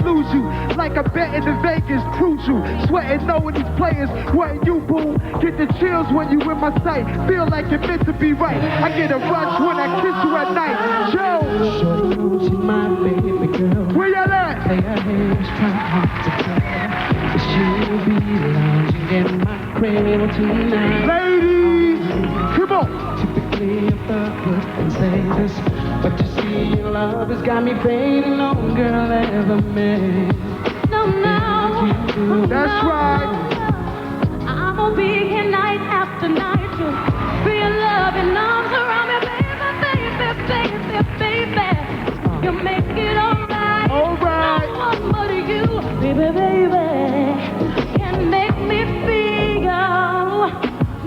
lose you like a bet in the Vegas, prove you. Sweating knowing these players wasn't you, boom. Get the chills when you in my sight. Feel like you're meant to be right. I get a rush when I kiss you at night. Joe, Shorty, she's my baby girl. Where y'all at? Play her hands, try hard to tell. But she'll be lounging in my cradle tonight. Ladies, come on. Typically a thug wouldn't say this, but you see, your love has got me fading no girl ever met. No, that's right. I'm gonna be here night after night to feel loving arms around me, baby. You make it alright. Alright. No one but you, baby, can make me feel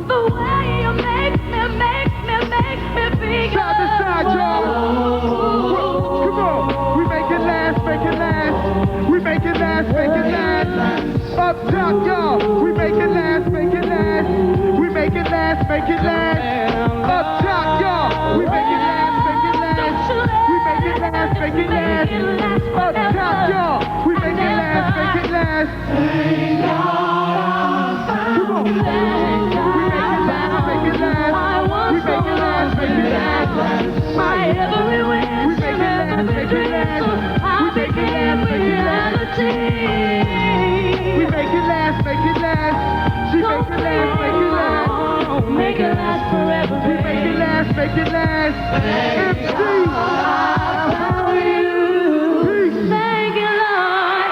the way you make me feel. Side to side, y'all. Come on. We make it last, make it last. We make it last, make it last. Up top, y'all. We make it last, make it last. We make it last, make it last. Up top, y'all. We make it last, make it last. We make it last, make it last. Up top, y'all. We make it last, make it last. Come on. We make it last, make it last. We make it last, make it last. My every wish. We make it last, make it last. We make it last, make it last. We make it last, make it last. She make it last, make it last. Make it last forever, We make it last, make it last. MC. Peace. Thank you, Lord.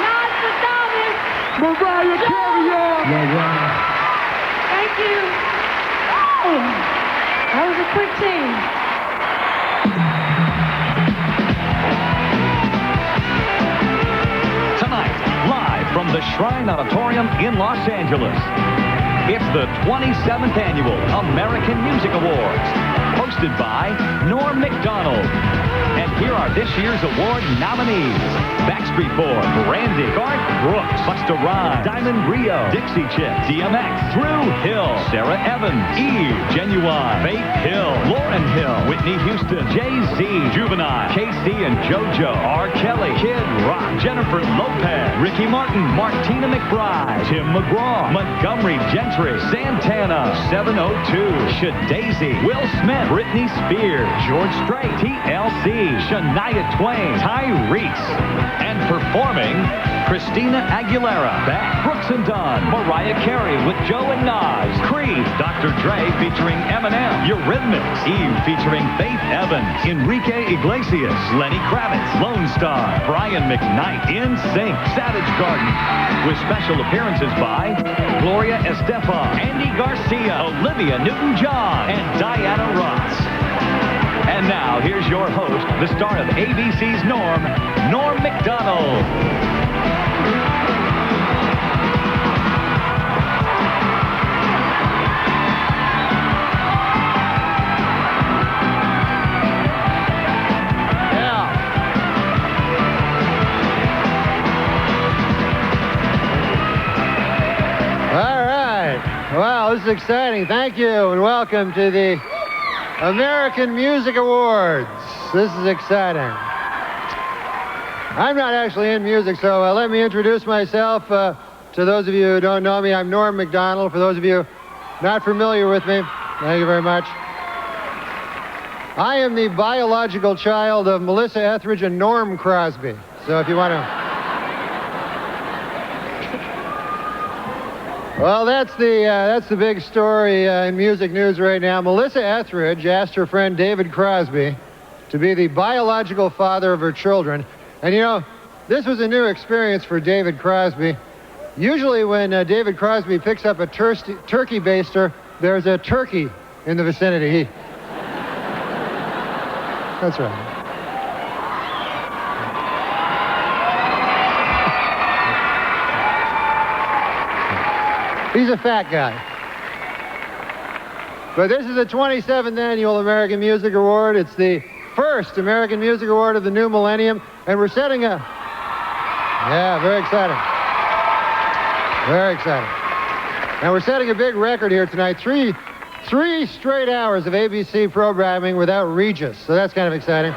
Not for Thomas. Mariah Carey, y'all. Thank you. Oh, that was a quick change. Tonight, live from the Shrine Auditorium in Los Angeles, it's the 27th Annual American Music Awards, hosted by Norm MacDonald. And here are this year's award nominees: Backstreet Boys, Brandy, Garth Brooks, Busta Rhymes, Diamond Rio, Dixie Chicks, DMX, Drew Hill, Sarah Evans, Eve, Genuine, Faith Hill, Lauryn Hill, Whitney Houston, Jay-Z, Juvenile, KC and JoJo, R. Kelly, Kid Rock, Jennifer Lopez, Ricky Martin, Martina McBride, Tim McGraw, Montgomery Gentry, Santana, 702, Shadazy, Will Smith, Britney Spears, George Strait, TLC, Shania Twain, Tyrese, and performing Christina Aguilera, Beth, Brooks and Dunn, Mariah Carey with Joe and Nas, Creed, Dr. Dre featuring Eminem, Eurythmics, Eve featuring Faith Evans, Enrique Iglesias, Lenny Kravitz, Lone Star, Brian McKnight, NSYNC, Savage Garden, with special appearances by Gloria Estefan, Andy Garcia, Olivia Newton-John, and Diana Ross. And now, here's your host, the star of ABC's Norm MacDonald. All right. Wow, this is exciting. Thank you, and welcome to the American Music Awards. This is exciting. I'm not actually in music, so let me introduce myself. To those of you who don't know me, I'm Norm MacDonald. For those of you not familiar with me, thank you very much. I am the biological child of Melissa Etheridge and Norm Crosby. So if you want to... Well, that's the big story in music news right now. Melissa Etheridge asked her friend David Crosby to be the biological father of her children. And you know, this was a new experience for David Crosby. Usually when David Crosby picks up a turkey baster, there's a turkey in the vicinity. That's right. He's a fat guy. But this is the 27th Annual American Music Award. It's the first American Music Award of the new millennium, and we're setting a... Yeah, very exciting. Very exciting. And we're setting a big record here tonight. Three straight hours of ABC programming without Regis, so that's kind of exciting.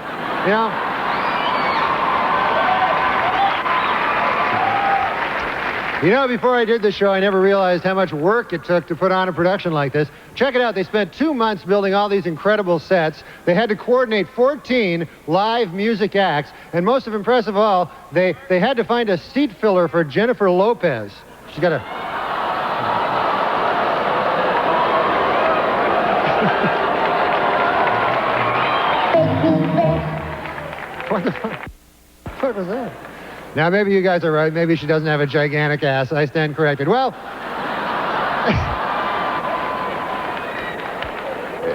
You know? You know, before I did the show, I never realized how much work it took to put on a production like this. Check it out. They spent 2 months building all these incredible sets. They had to coordinate 14 live music acts. And most impressive of all, they had to find a seat filler for Jennifer Lopez. She's got a... What the fuck? What was that? Now, maybe you guys are right. Maybe she doesn't have a gigantic ass. I stand corrected. Well,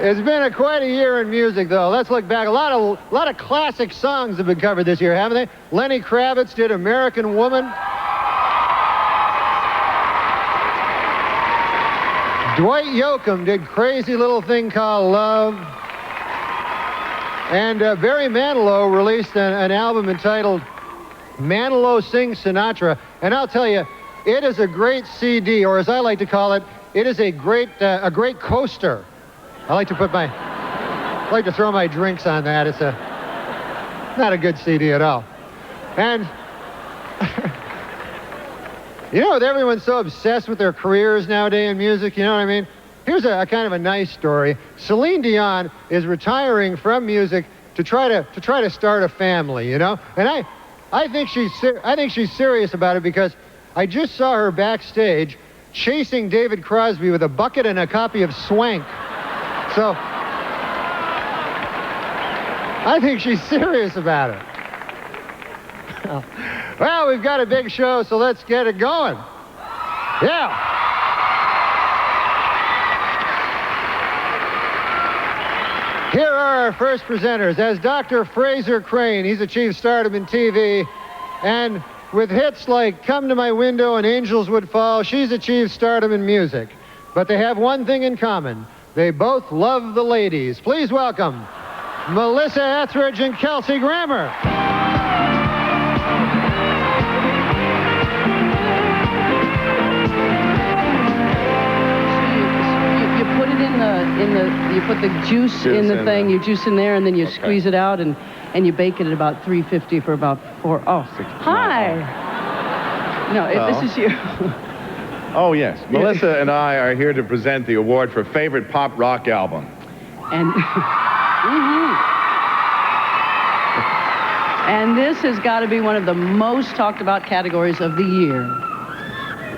it's been quite a year in music, though. Let's look back. A lot of classic songs have been covered this year, haven't they? Lenny Kravitz did American Woman. Dwight Yoakam did Crazy Little Thing Called Love. And Barry Manilow released an album entitled Manilow Sings Sinatra, and I'll tell you, it is a great CD, or as I like to call it, it is a great coaster. I like to throw my drinks on that. It's not a good CD at all. And you know, with everyone so obsessed with their careers nowadays in music, you know what I mean? Here's a kind of a nice story. Celine Dion is retiring from music to try to start a family, you know, and I think she's serious about it, because I just saw her backstage chasing David Crosby with a bucket and a copy of Swank. So I think she's serious about it. Well, we've got a big show, so let's get it going. Yeah. Here are our first presenters. As Dr. Fraser Crane, he's achieved stardom in TV, and with hits like Come to My Window and Angels Would Fall, she's achieved stardom in music. But they have one thing in common. They both love the ladies. Please welcome Melissa Etheridge and Kelsey Grammer. You put the juice in the thing, you juice in there, and then you squeeze it out, and you bake it at about 350 for about 4. Oh, hi. No, this is you. Oh, yes. Melissa and I are here to present the award for Favorite Pop Rock Album. And and this has got to be one of the most talked about categories of the year.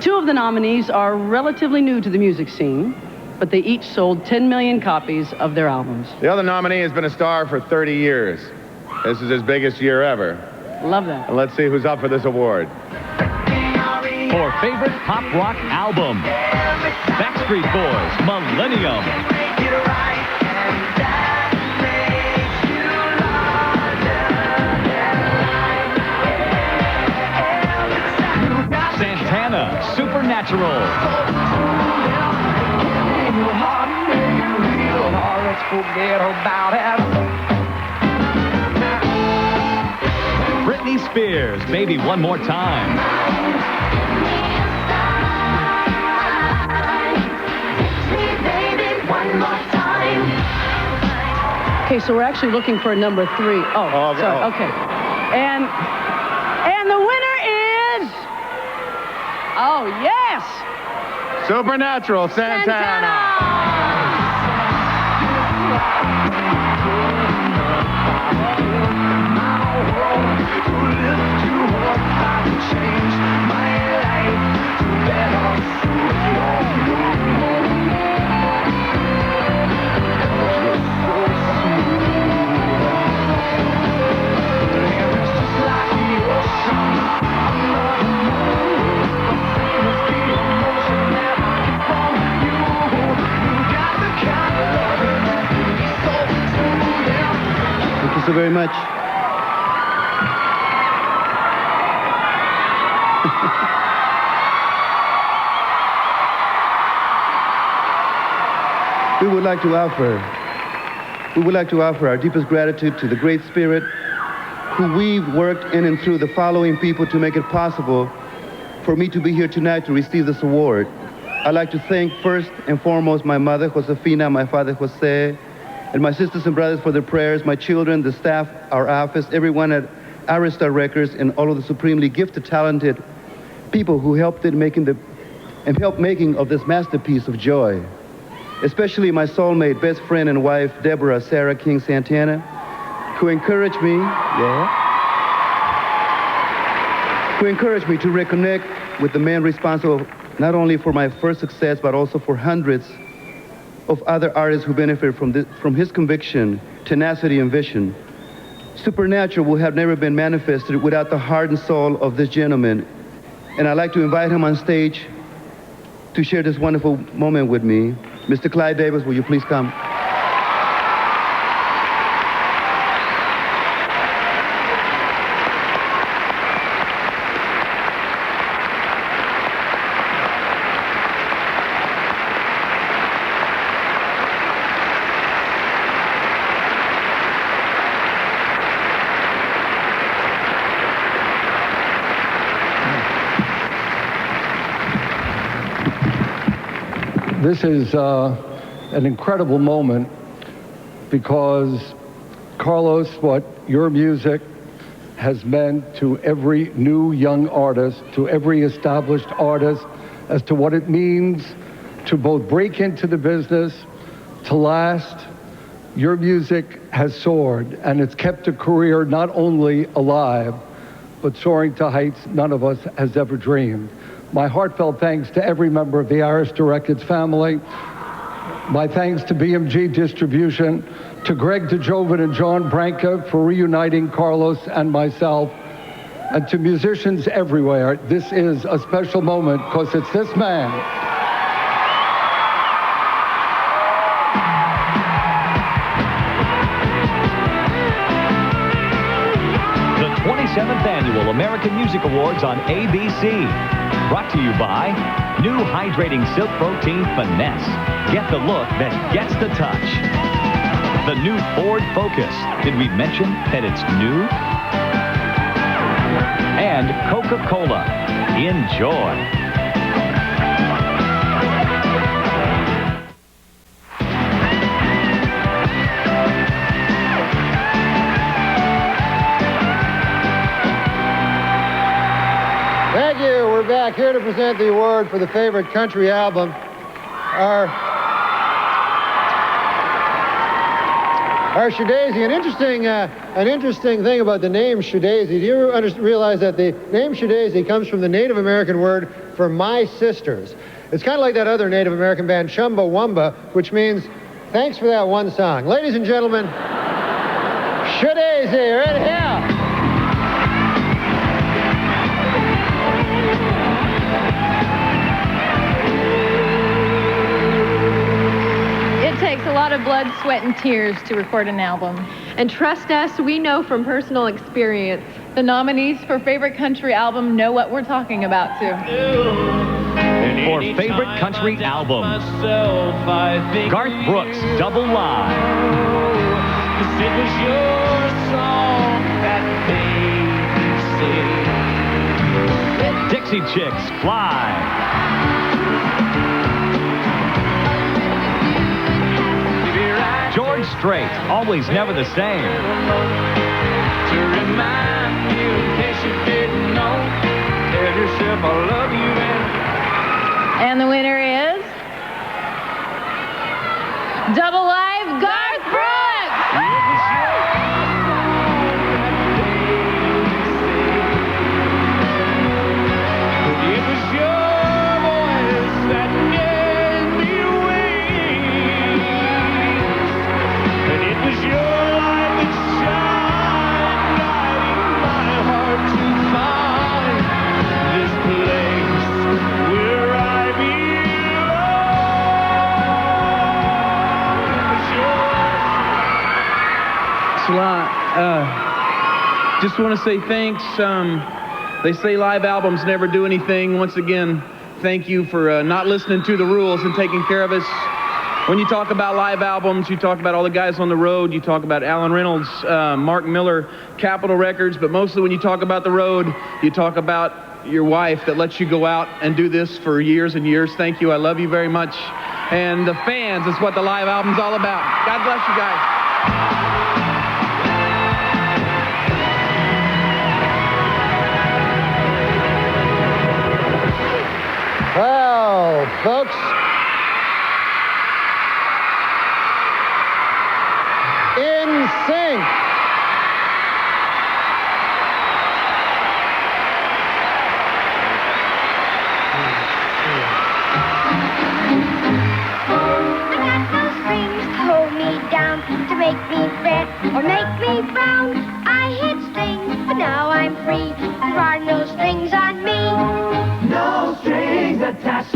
2 of the nominees are relatively new to the music scene, but they each sold 10 million copies of their albums. The other nominee has been a star for 30 years. This is his biggest year ever. Love that. And let's see who's up for this award. For Favorite Pop Rock Album, Backstreet Boys, Millennium. Santana, Supernatural. Britney Spears, Baby One More Time. Okay, so we're actually looking for a number 3. Oh, sorry. Okay. And the winner is... Oh, yes! Supernatural, Santana. Thank you so very much. We would like to offer our deepest gratitude to the Great Spirit, who we've worked in and through the following people to make it possible for me to be here tonight to receive this award. I'd like to thank first and foremost my mother, Josefina, my father, Jose, and my sisters and brothers for their prayers, my children, the staff, our office, everyone at Aristar Records, and all of the supremely gifted, talented people who helped in making of this masterpiece of joy. Especially my soulmate, best friend and wife, Deborah Sarah King Santana, who encouraged me, to reconnect with the man responsible not only for my first success, but also for hundreds of other artists who benefit from his conviction, tenacity, and vision. Supernatural would have never been manifested without the heart and soul of this gentleman. And I'd like to invite him on stage to share this wonderful moment with me. Mr. Clyde Davis, will you please come? This is an incredible moment because, Carlos, what your music has meant to every new young artist, to every established artist, as to what it means to both break into the business, to last. Your music has soared, and it's kept a career not only alive, but soaring to heights none of us has ever dreamed. My heartfelt thanks to every member of the Arista Records family. My thanks to BMG Distribution, to Greg DeJoven and John Branca for reuniting Carlos and myself, and to musicians everywhere. This is a special moment because it's this man. The 27th Annual American Music Awards on ABC. Brought to you by new Hydrating Silk Protein Finesse. Get the look that gets the touch. The new Ford Focus. Did we mention that it's new? And Coca-Cola. Enjoy. Thank you. We're back here to present the award for the favorite country album. Our Shadazy. An interesting thing about the name Shadazy. Do you realize that the name Shadazy comes from the Native American word for my sisters? It's kind of like that other Native American band Chumbawamba, which means thanks for that one song. Ladies and gentlemen, Shadazy, right here. It takes a lot of blood, sweat, and tears to record an album. And trust us, we know from personal experience. The nominees for Favorite Country Album know what we're talking about, too. For Favorite Country Album, Garth Brooks, Double Live. It was your song that made me sing. Dixie Chicks, Fly. George Strait, Always Never the Same. To remind you, in case you didn't know, tell yourself I love you. And the winner is Double Live, Garth Brooks. It was your voice that gave me wings. And it was your light that shined, guiding my heart to find this place where I belong. Just want to say thanks. They say live albums never do anything. Once again, thank you for not listening to the rules and taking care of us. When you talk about live albums, you talk about all the guys on the road. You talk about Alan Reynolds, Mark Miller, Capitol Records. But mostly when you talk about the road, you talk about your wife that lets you go out and do this for years and years. Thank you. I love you very much. And the fans is what the live album's all about. God bless you guys. Folks, in sync. To make me fret or make me frown. I hit strings, but now I'm free. There are no strings on me. No strings attached.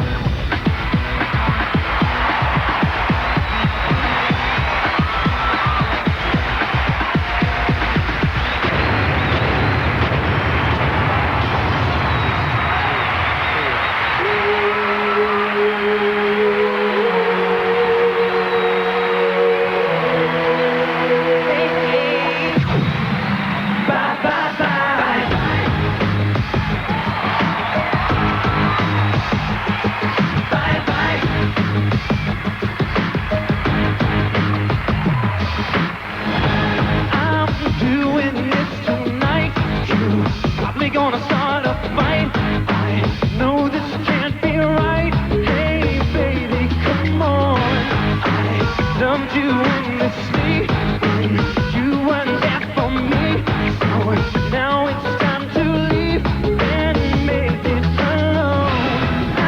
Gonna start a fight. I know this can't be right. Hey, baby, come on. I loved you endlessly. You weren't there for me. So now it's time to leave and make it alone. I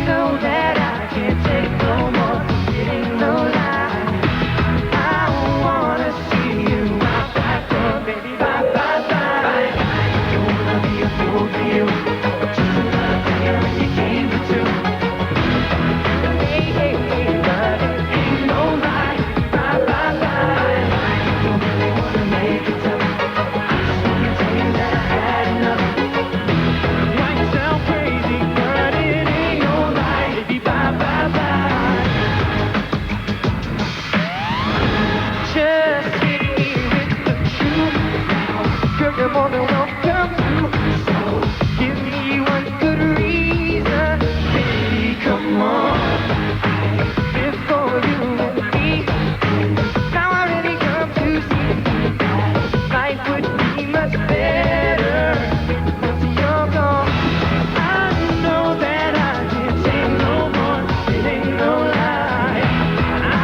know that I can't take no more. It ain't no lie. I wanna see you out that door, baby. Bye, bye, bye. Be a fool for you. Just another player when you came to two. Hey, hey, hey, but it ain't no lie. Bye, bye, bye. I don't really wanna make it tough. I just wanna tell you that I had enough. Might sound crazy, but it ain't no lie. Baby, bye, bye, bye. Just hit me with the truth now. Girl, you're more than welcome to. Give me one good reason, baby, come on. Before you and me, now I really come to see that life would be much better once you're gone. I know that I can't take no more, it ain't no lie. I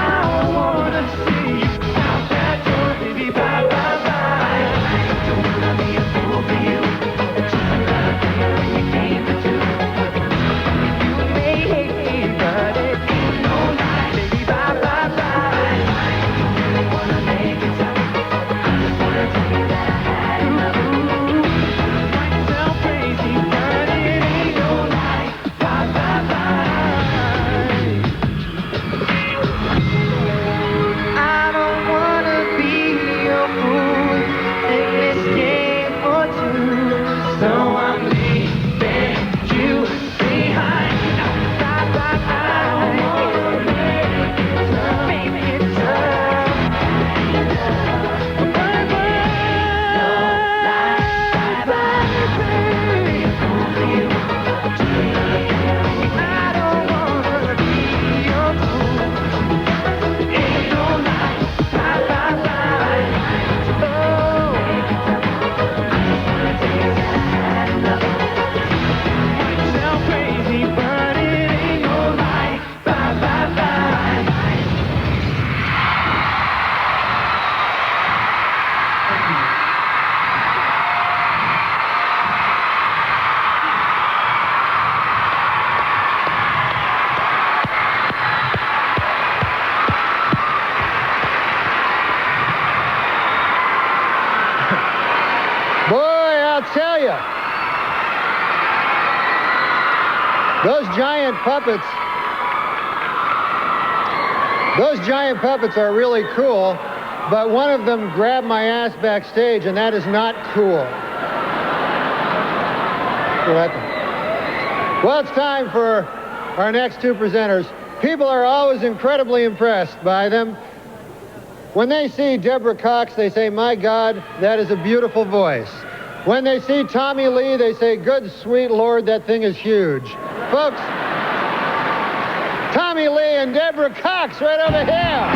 wanna see you out that door, baby, bye, bye, bye. Don't wanna be a fool for you. Those giant puppets are really cool, but one of them grabbed my ass backstage, and that is not cool. Well, it's time for our next two presenters. People are always incredibly impressed by them. When they see Deborah Cox, they say, "My God, that is a beautiful voice." When they see Tommy Lee, they say, "Good sweet Lord, that thing is huge." Folks, Tommy Lee and Deborah Cox right over here.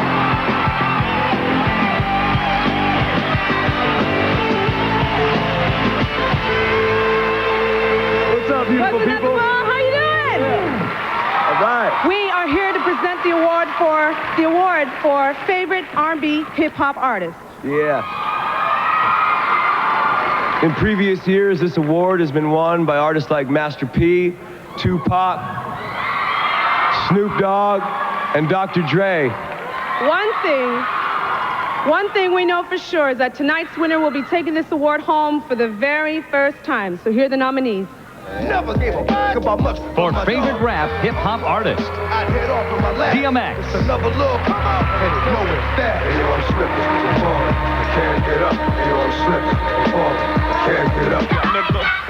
What's up, beautiful people? How you doing? All right. the award for favorite R&B hip hop artist. Yeah. In previous years, this award has been won by artists like Master P, Tupac, Snoop Dogg, and Dr. Dre. One thing we know for sure is that tonight's winner will be taking this award home for the very first time. So here are the nominees. Never gave a fuck about much. For favorite rap hip-hop artist, DMX. Another little come out and it's nowhere fast. Hey, yo, I'm slipping, I'm falling. I can't get up. Hey, yo, I'm slipping, I'm falling. I can't get up.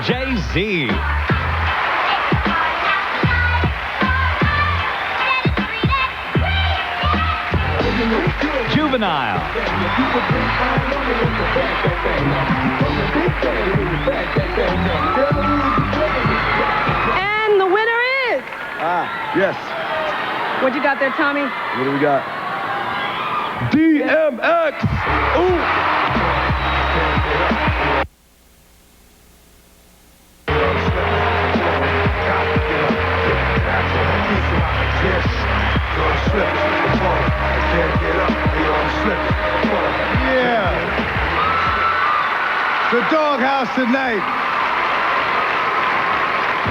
Jay-Z. Juvenile. And the winner is... Yes. What you got there, Tommy? What do we got? DMX. Ooh. Yeah. The doghouse tonight.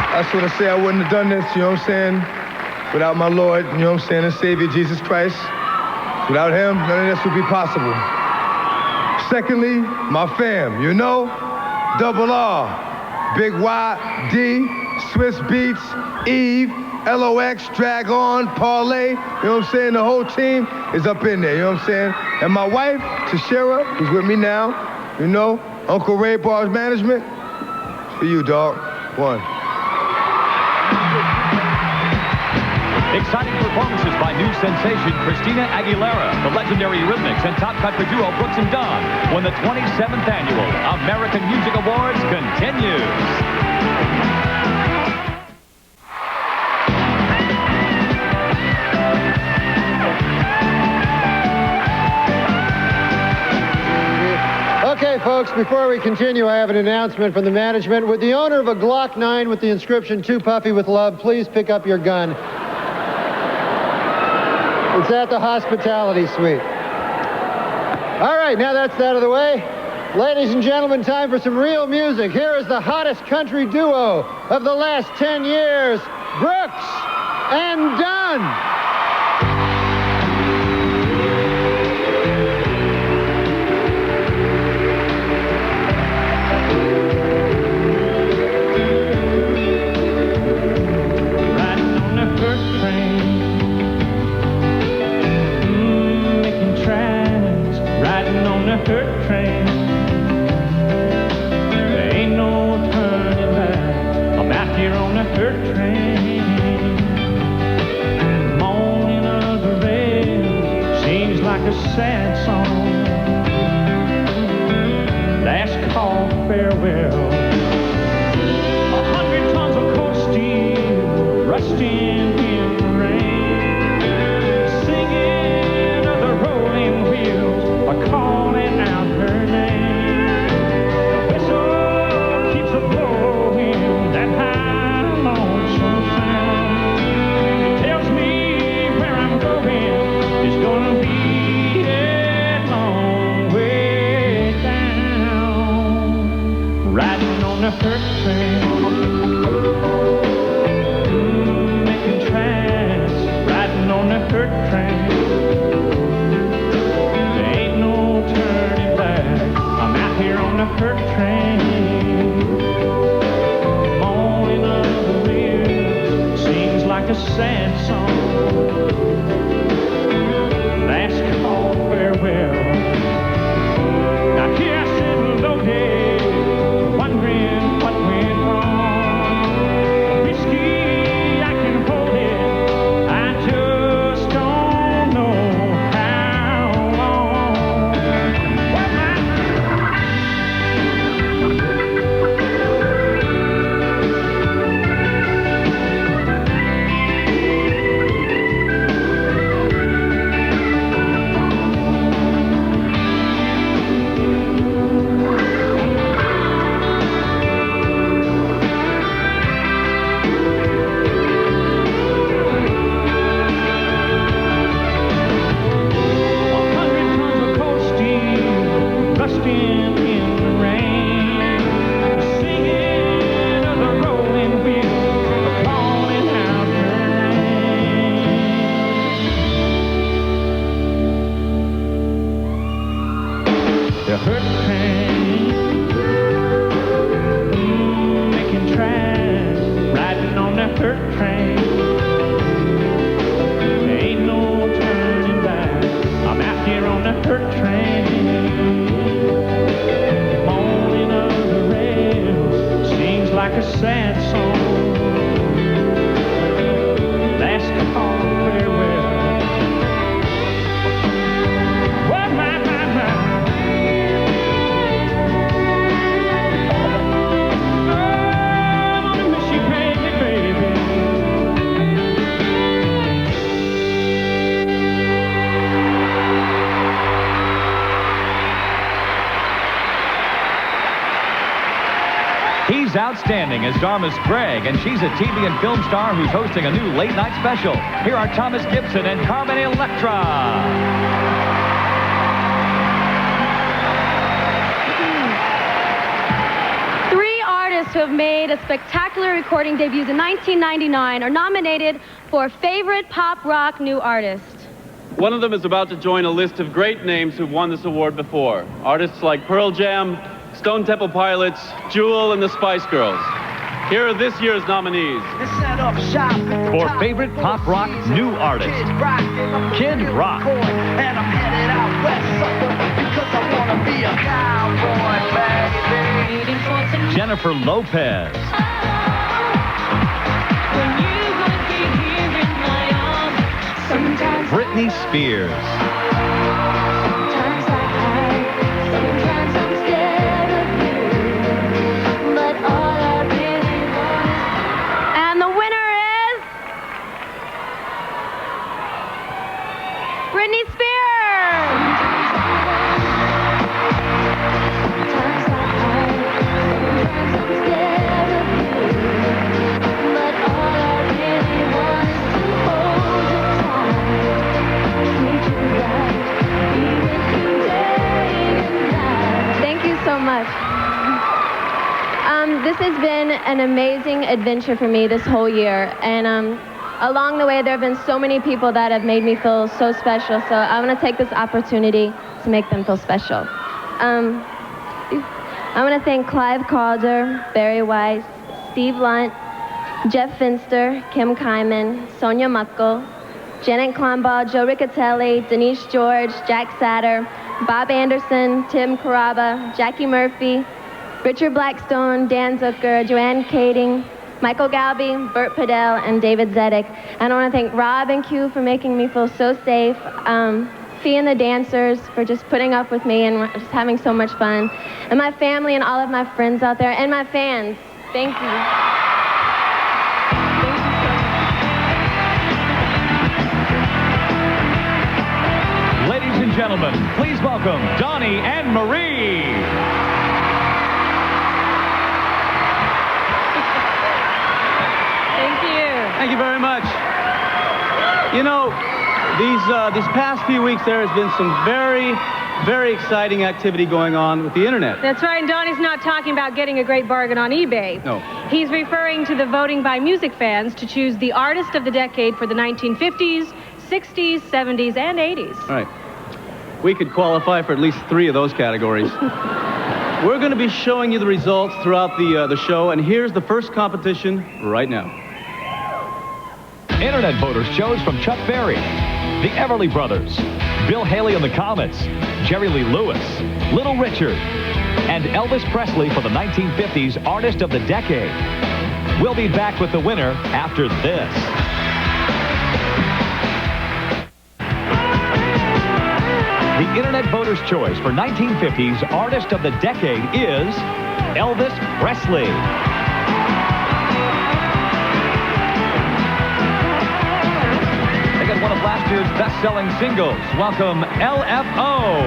I just want to say I wouldn't have done this, you know what I'm saying, without my Lord, you know what I'm saying, and Savior Jesus Christ. Without him, none of this would be possible. Secondly, my fam, you know, Double R, Big Y, D, Swiss Beats, Eve, LOX, Drag On, Parlay, you know what I'm saying? The whole team is up in there, you know what I'm saying? And my wife, Tashira, who's with me now, you know, Uncle Ray Bar's management, for you, dog. One. Exciting performances by new sensation Christina Aguilera, the legendary Rhythmics, and top country duo Brooks and Dunn when the 27th annual American Music Awards continues. Okay, folks, before we continue, I have an announcement from the management. Would the owner of a Glock 9 with the inscription, "Too Puffy with Love," please pick up your gun? It's at the hospitality suite. All right, now that's out of the way. Ladies and gentlemen, time for some real music. Here is the hottest country duo of the last 10 years, Brooks and Dunn. Dirt train. There ain't no turning back. I'm out here on the dirt train. Moaning of the rail seems like a sad song. Last call, farewell. 100 tons of cold steel rusting in the rain. Singing of the rolling wheels are calling out her name. The whistle keeps a blowing that high lonesome sound. It tells me where I'm going is gonna be a long way down. Riding on the first train, making tracks. Riding on the third train. On a hurt train, moaning of the wheels seems like a sad song. Last call, farewell. Now here I sit loaded, wondering what went wrong. Whiskey, I can hold it, I just don't know how long. like a sad song. Last call farewell. Well, my. I'm gonna miss you, baby, baby. He's outstanding as Darmus Gregg, and she's a TV and film star who's hosting a new late-night special. Here are Thomas Gibson and Carmen Electra. 3 artists who have made a spectacular recording debuts in 1999 are nominated for Favorite Pop Rock New Artist. One of them is about to join a list of great names who've won this award before. Artists like Pearl Jam, Stone Temple Pilots, Jewel, and the Spice Girls. Here are this year's nominees. For Favorite Pop Rock New Artist, Kid Rock. And I'm headed out west, sucker, because I wanna be a cowboy, baby. Jennifer Lopez. Britney Spears. And the winner is Britney Spears. Thank you so much. This has been an amazing adventure for me this whole year, and along the way there have been so many people that have made me feel so special, so I want to take this opportunity to make them feel special. I want to thank Clive Calder, Barry Weiss, Steve Lunt, Jeff Finster, Kim Kyman, Sonia Muckel, Janet Klombaugh, Joe Riccatelli, Denise George, Jack Satter, Bob Anderson, Tim Caraba, Jackie Murphy, Richard Blackstone, Dan Zucker, Joanne Kading, Michael Galby, Bert Padell, and David Zedek. And I want to thank Rob and Q for making me feel so safe, Fee and the dancers for just putting up with me and just having so much fun, and my family and all of my friends out there, and my fans. Thank you. Ladies and gentlemen, please welcome Donnie and Marie. Thank you. Thank you very much. You know, these past few weeks there has been some very, very exciting activity going on with the internet. That's right, and Donnie's not talking about getting a great bargain on eBay. No. He's referring to the voting by music fans to choose the artist of the decade for the 1950s, 60s, 70s, and 80s. All right. We could qualify for at least 3 of those categories. We're going to be showing you the results throughout the show, and here's the first competition right now. Internet voters chose from Chuck Berry, the Everly Brothers, Bill Haley and the Comets, Jerry Lee Lewis, Little Richard, and Elvis Presley for the 1950s Artist of the Decade. We'll be back with the winner after this. The Internet voters' choice for 1950s Artist of the Decade is Elvis Presley. One of last year's best-selling singles. Welcome, LFO.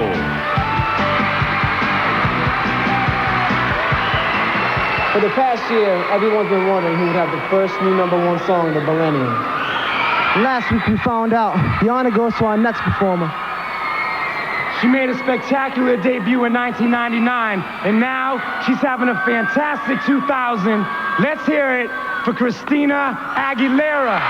For the past year, everyone's been wondering who would have the first new #1 song of the millennium. Last week we found out. The honor goes to our next performer. She made a spectacular debut in 1999, and now she's having a fantastic 2000. Let's hear it for Christina Aguilera.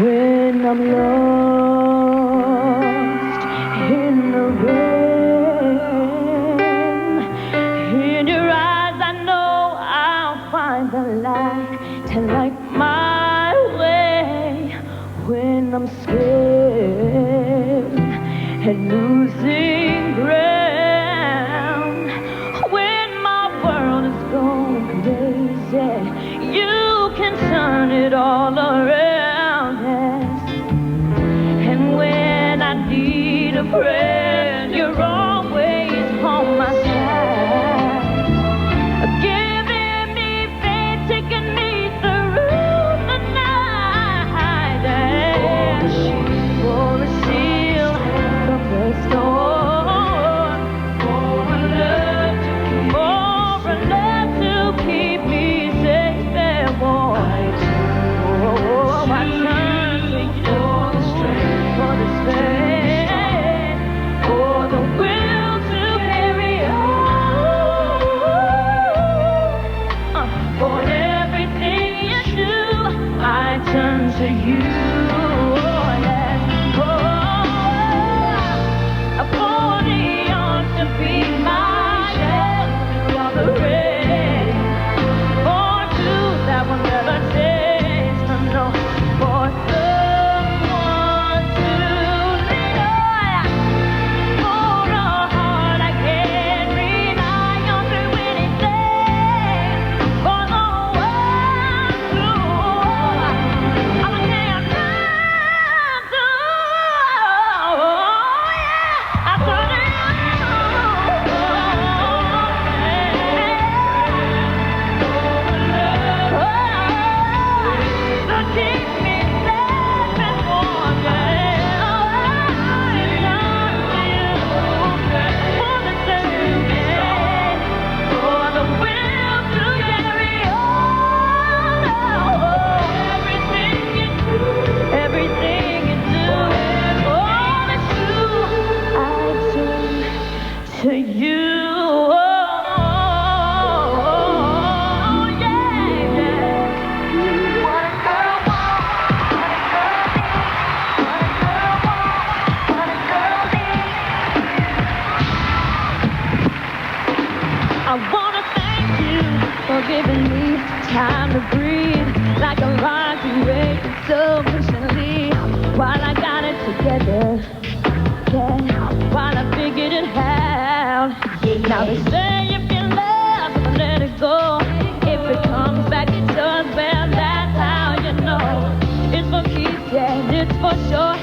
When I'm lost in the rain, in your eyes I know I'll find the light to light my way. when I'm scared and losing ground. When my world is going crazy, you can turn it all around. Yes. And when I need a friend, you're always on my side, giving me faith, taking me through the night. And for a shield from the storm, for a love to keep me safe and warm. Oh, I turn to you for the strength, for the will to carry on. For everything you do, I turn to you. Yes. Oh, for the arms to be my shelter on the rain, for truth that will never change. No, for someone to lean on, for a heart I can rely on through anything, for the one through I can't run through. I turn to you. Keep me safe and warm, yeah. For the same, for the will to carry on. Everything you do, all is true. I turn to you. I wanna thank you for giving me time to breathe, like a rising wave so patiently, while I got it together, yeah, while I figured it out. Now they say if you love, let it go. If it comes back, it does. Well, that's how you know it's for keeps, yeah, it's for sure.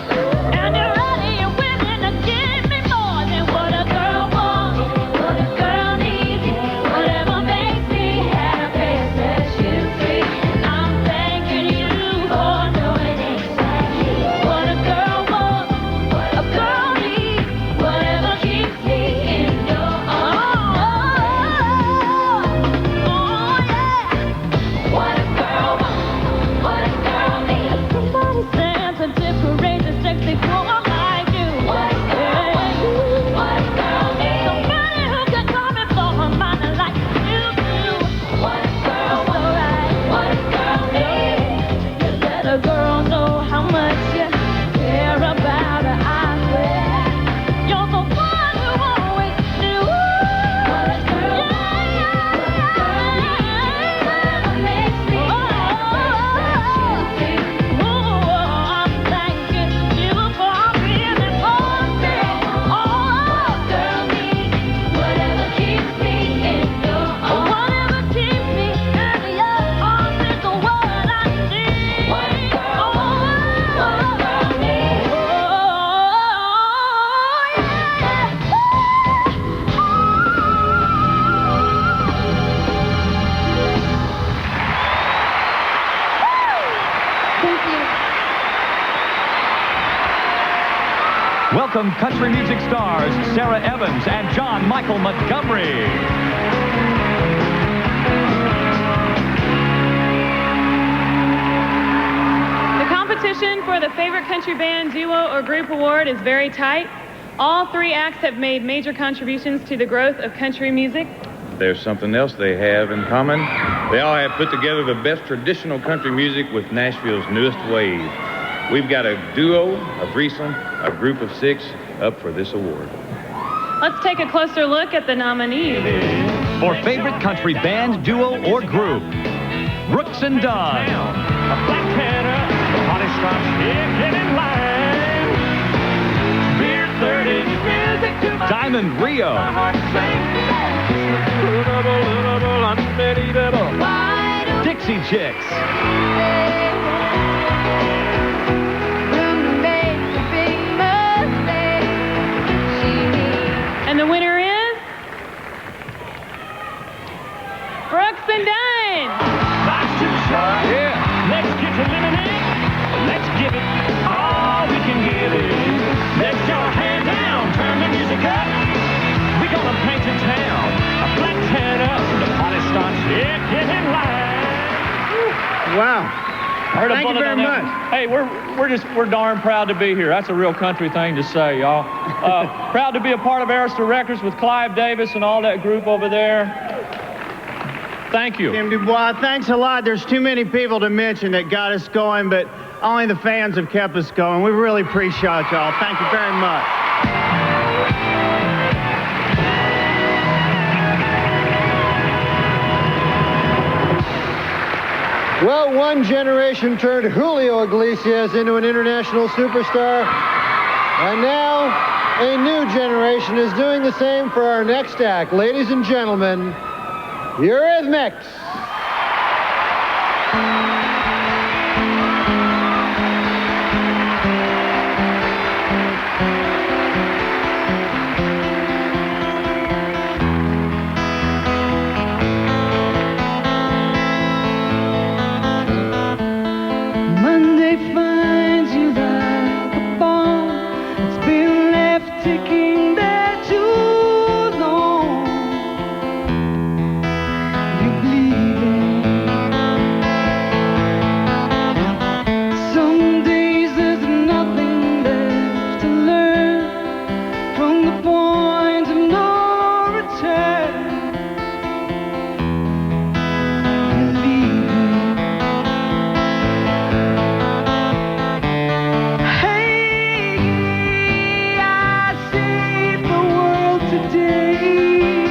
And you're ready, you're willing to give me more than what a girl wants, what a girl needs, whatever makes me happy sets you free. I'm thanking you for doing exactly what a girl wants, what a girl needs, whatever keeps me in your arms. Oh, yeah. What a girl wants, what a girl needs. Somebody sensitive, courageous, sexy woman like you. What a girl wants, what a girl needs. Somebody who can come in for her mind like you do. What a girl wants, what a girl needs. You let a girl know how much you care about her. I swear, you're the one who always knew. What a girl whatever makes me happy. Oh, I'm thanking you for being important. Oh, girl needs whatever keeps me in your arms. Whatever keeps me in your arms is the one I need. What a girl wants, what a girl needs. Oh, Thank you. Welcome country music stars Sarah Evans and John Michael Montgomery. The competition for the favorite country band, duo, or group award is very tight. All three acts have made major contributions to the growth of country music. There's something else they have in common. They all have put together the best traditional country music with Nashville's newest wave. We've got a duo, a threesome, a group of six up for this award. Let's take a closer look at the nominees. For favorite country band, duo, or group, Brooks and Dunn. A black tenor, starts kicking in line. Beer 30, music to my Diamond Rio. my heart sings. Unbelievable. Dixie Chicks. And the winner is Brooks and Dunn. Life's too short. Yeah. Let's get to living it. Let's give it all we can give it. Let your hand down, turn the music up. We're gonna paint the town a black tan up. The party starts kicking in line. Wow. Heard a Thank you bullet very on that much. one. Hey, we're darn proud to be here. That's a real country thing to say, y'all. Proud to be a part of Arista Records with Clive Davis and all that group over there. Thank you. Tim Dubois, thanks a lot. There's too many people to mention that got us going, but only the fans have kept us going. We really appreciate y'all. Thank you very much. Well, one generation turned Julio Iglesias into an international superstar, and now a new generation is doing the same for our next act. Ladies and gentlemen, Eurythmics. Monday finds you like a bomb. It's been left ticking there too long. You're bleeding. Some days there's nothing left to learn from the point of no return. You're leaving. Hey, I saved the world today.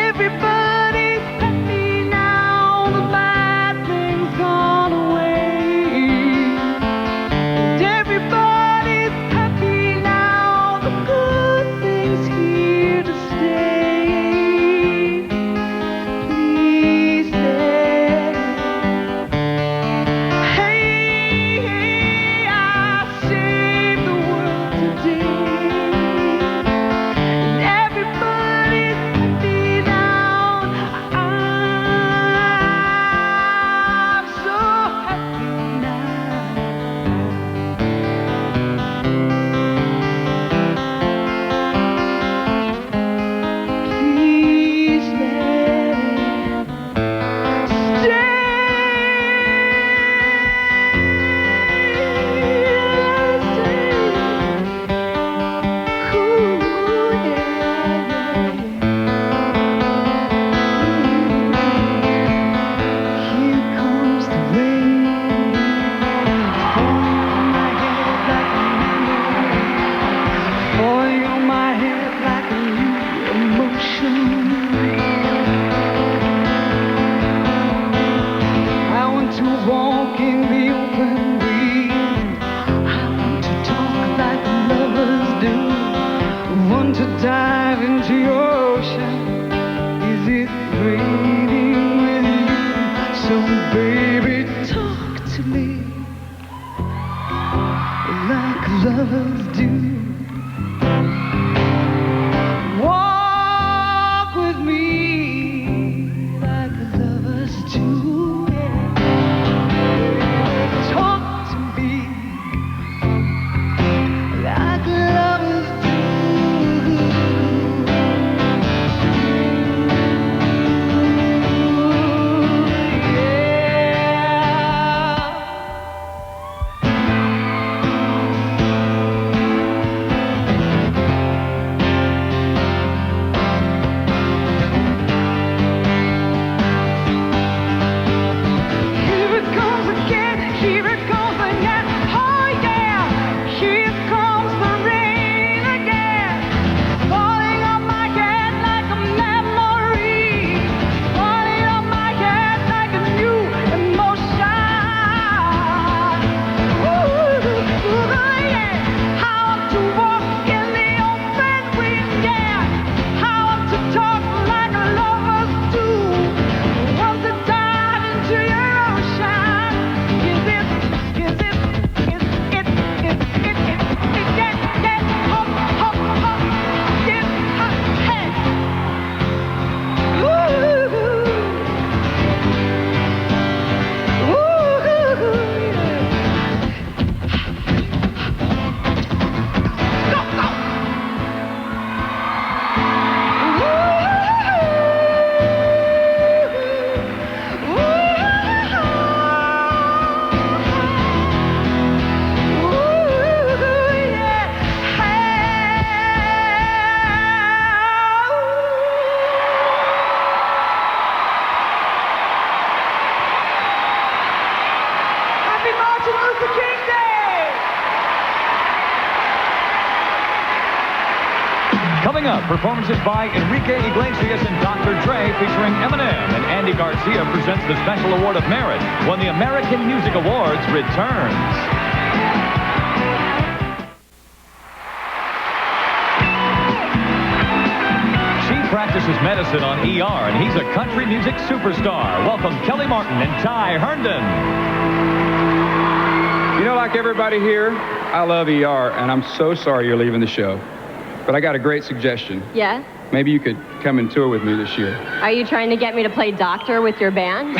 Everybody's happy now, the bad things gone away. And everybody's happy now, the good things here to stay. Please stay. Hey, I saved the world today. And everybody's happy now. I'm so happy now. Please let it Here comes the rain, falling on my head like a new emotion. I want to walk in the open wind. I want to talk like lovers do. I want to dive into your ocean. Is it raining with you? So baby, talk to me like lovers do. Walk with me like lovers do. Talk to me like lovers do. Yeah. up, performances by Enrique Iglesias and Dr. Dre featuring Eminem, and Andy Garcia presents the Special Award of Merit when the American Music Awards returns. She practices medicine on ER, and he's a country music superstar. Welcome Kelly Martin and Ty Herndon. You know, like everybody here, I love ER, and I'm so sorry you're leaving the show. But I got a great suggestion. Yeah? Maybe you could come and tour with me this year. Are you trying to get me to play doctor with your band?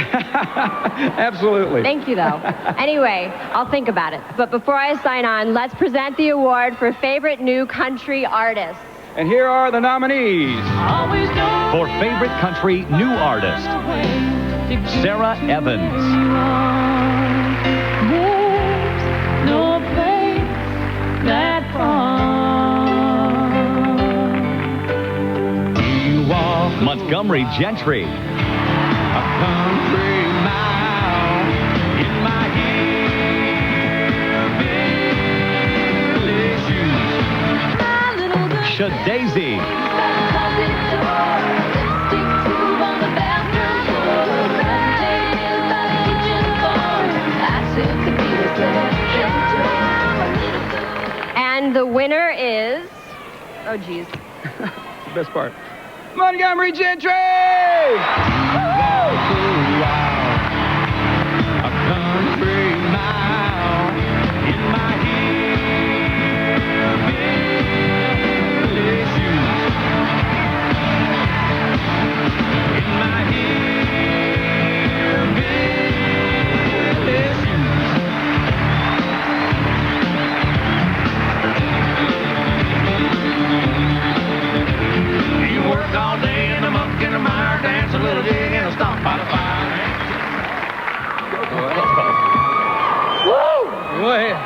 Absolutely. Thank you, though. Anyway, I'll think about it. But before I sign on, let's present the award for Favorite New Country Artist. And here are the nominees. For Favorite Country New Artist, Sarah Evans. No place that far. Montgomery Gentry. A country mile in my hillbilly shoes. Shadaisy. And the winner is... Oh, geez. The best part. Montgomery Gentry! A country mile in my hillbilly shoes. In my hillbilly shoes. You work all day in the muck and the mire, dance a little jig and a stomp by the fire. Woo! Go ahead.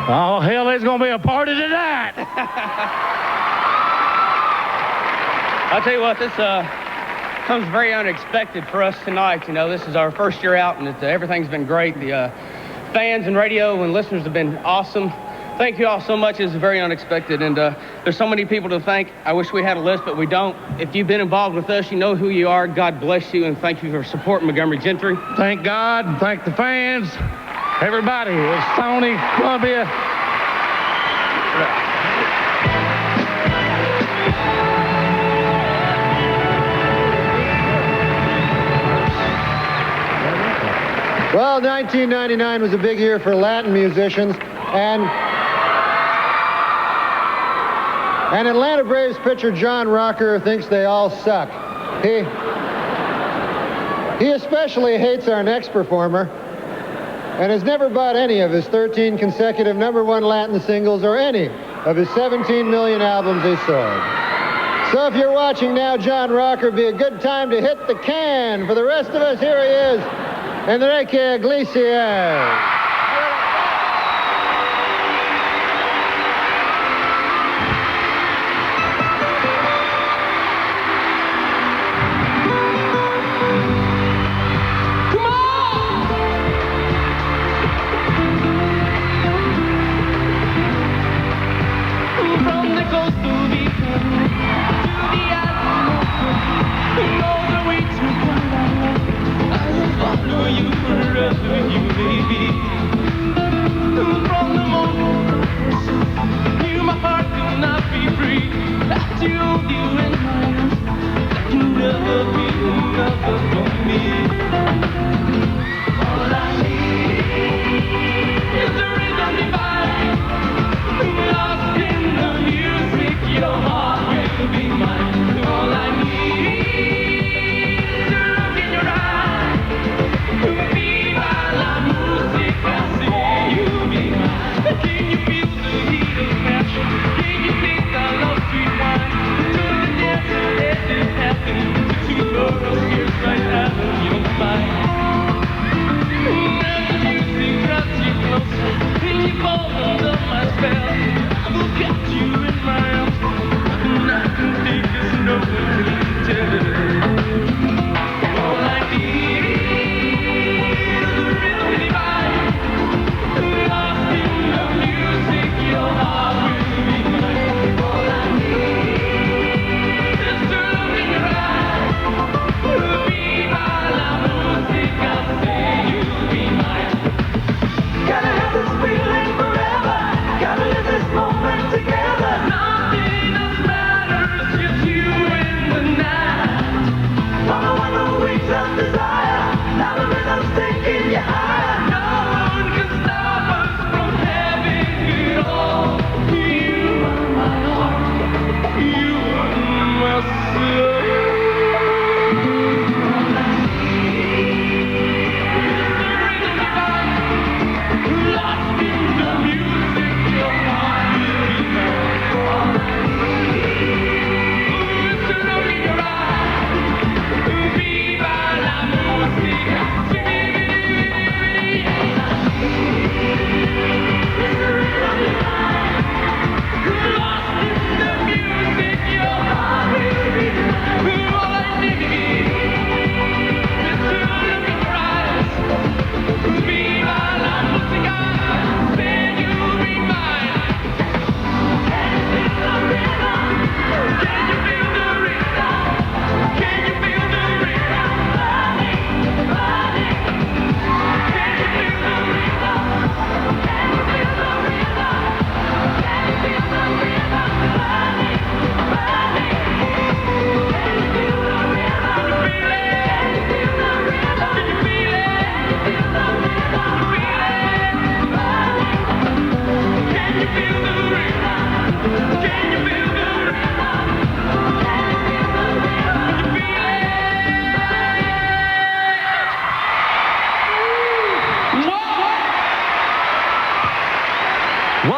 Oh, hell, there's going to be a party tonight. I'll tell you what, this comes very unexpected for us tonight. You know, this is our first year out, and everything's been great. The fans and radio and listeners have been awesome. Thank you all so much. It's very unexpected, and there's so many people to thank. I wish we had a list, but we don't. If you've been involved with us, you know who you are. God bless you, and thank you for supporting Montgomery Gentry. Thank God, and thank the fans, everybody. It's Tony, Columbia. Well, 1999 was a big year for Latin musicians, and Atlanta Braves pitcher John Rocker thinks they all suck. He especially hates our next performer and has never bought any of his 13 consecutive #1 Latin singles or any of his 17 million albums he sold. So if you're watching now, John Rocker, be a good time to hit the can. For the rest of us, here he is, Enrique Iglesias. You forever, you baby.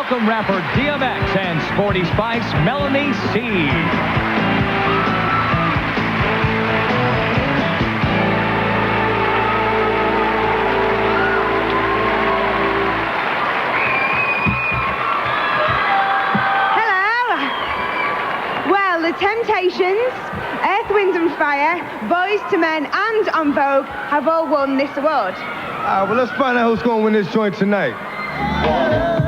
welcome rapper DMX and Sporty Spice Melanie C. The Temptations, Earth, Wind and Fire, Boys to Men and En Vogue have all won this award. Well, let's find out who's going to win this joint tonight.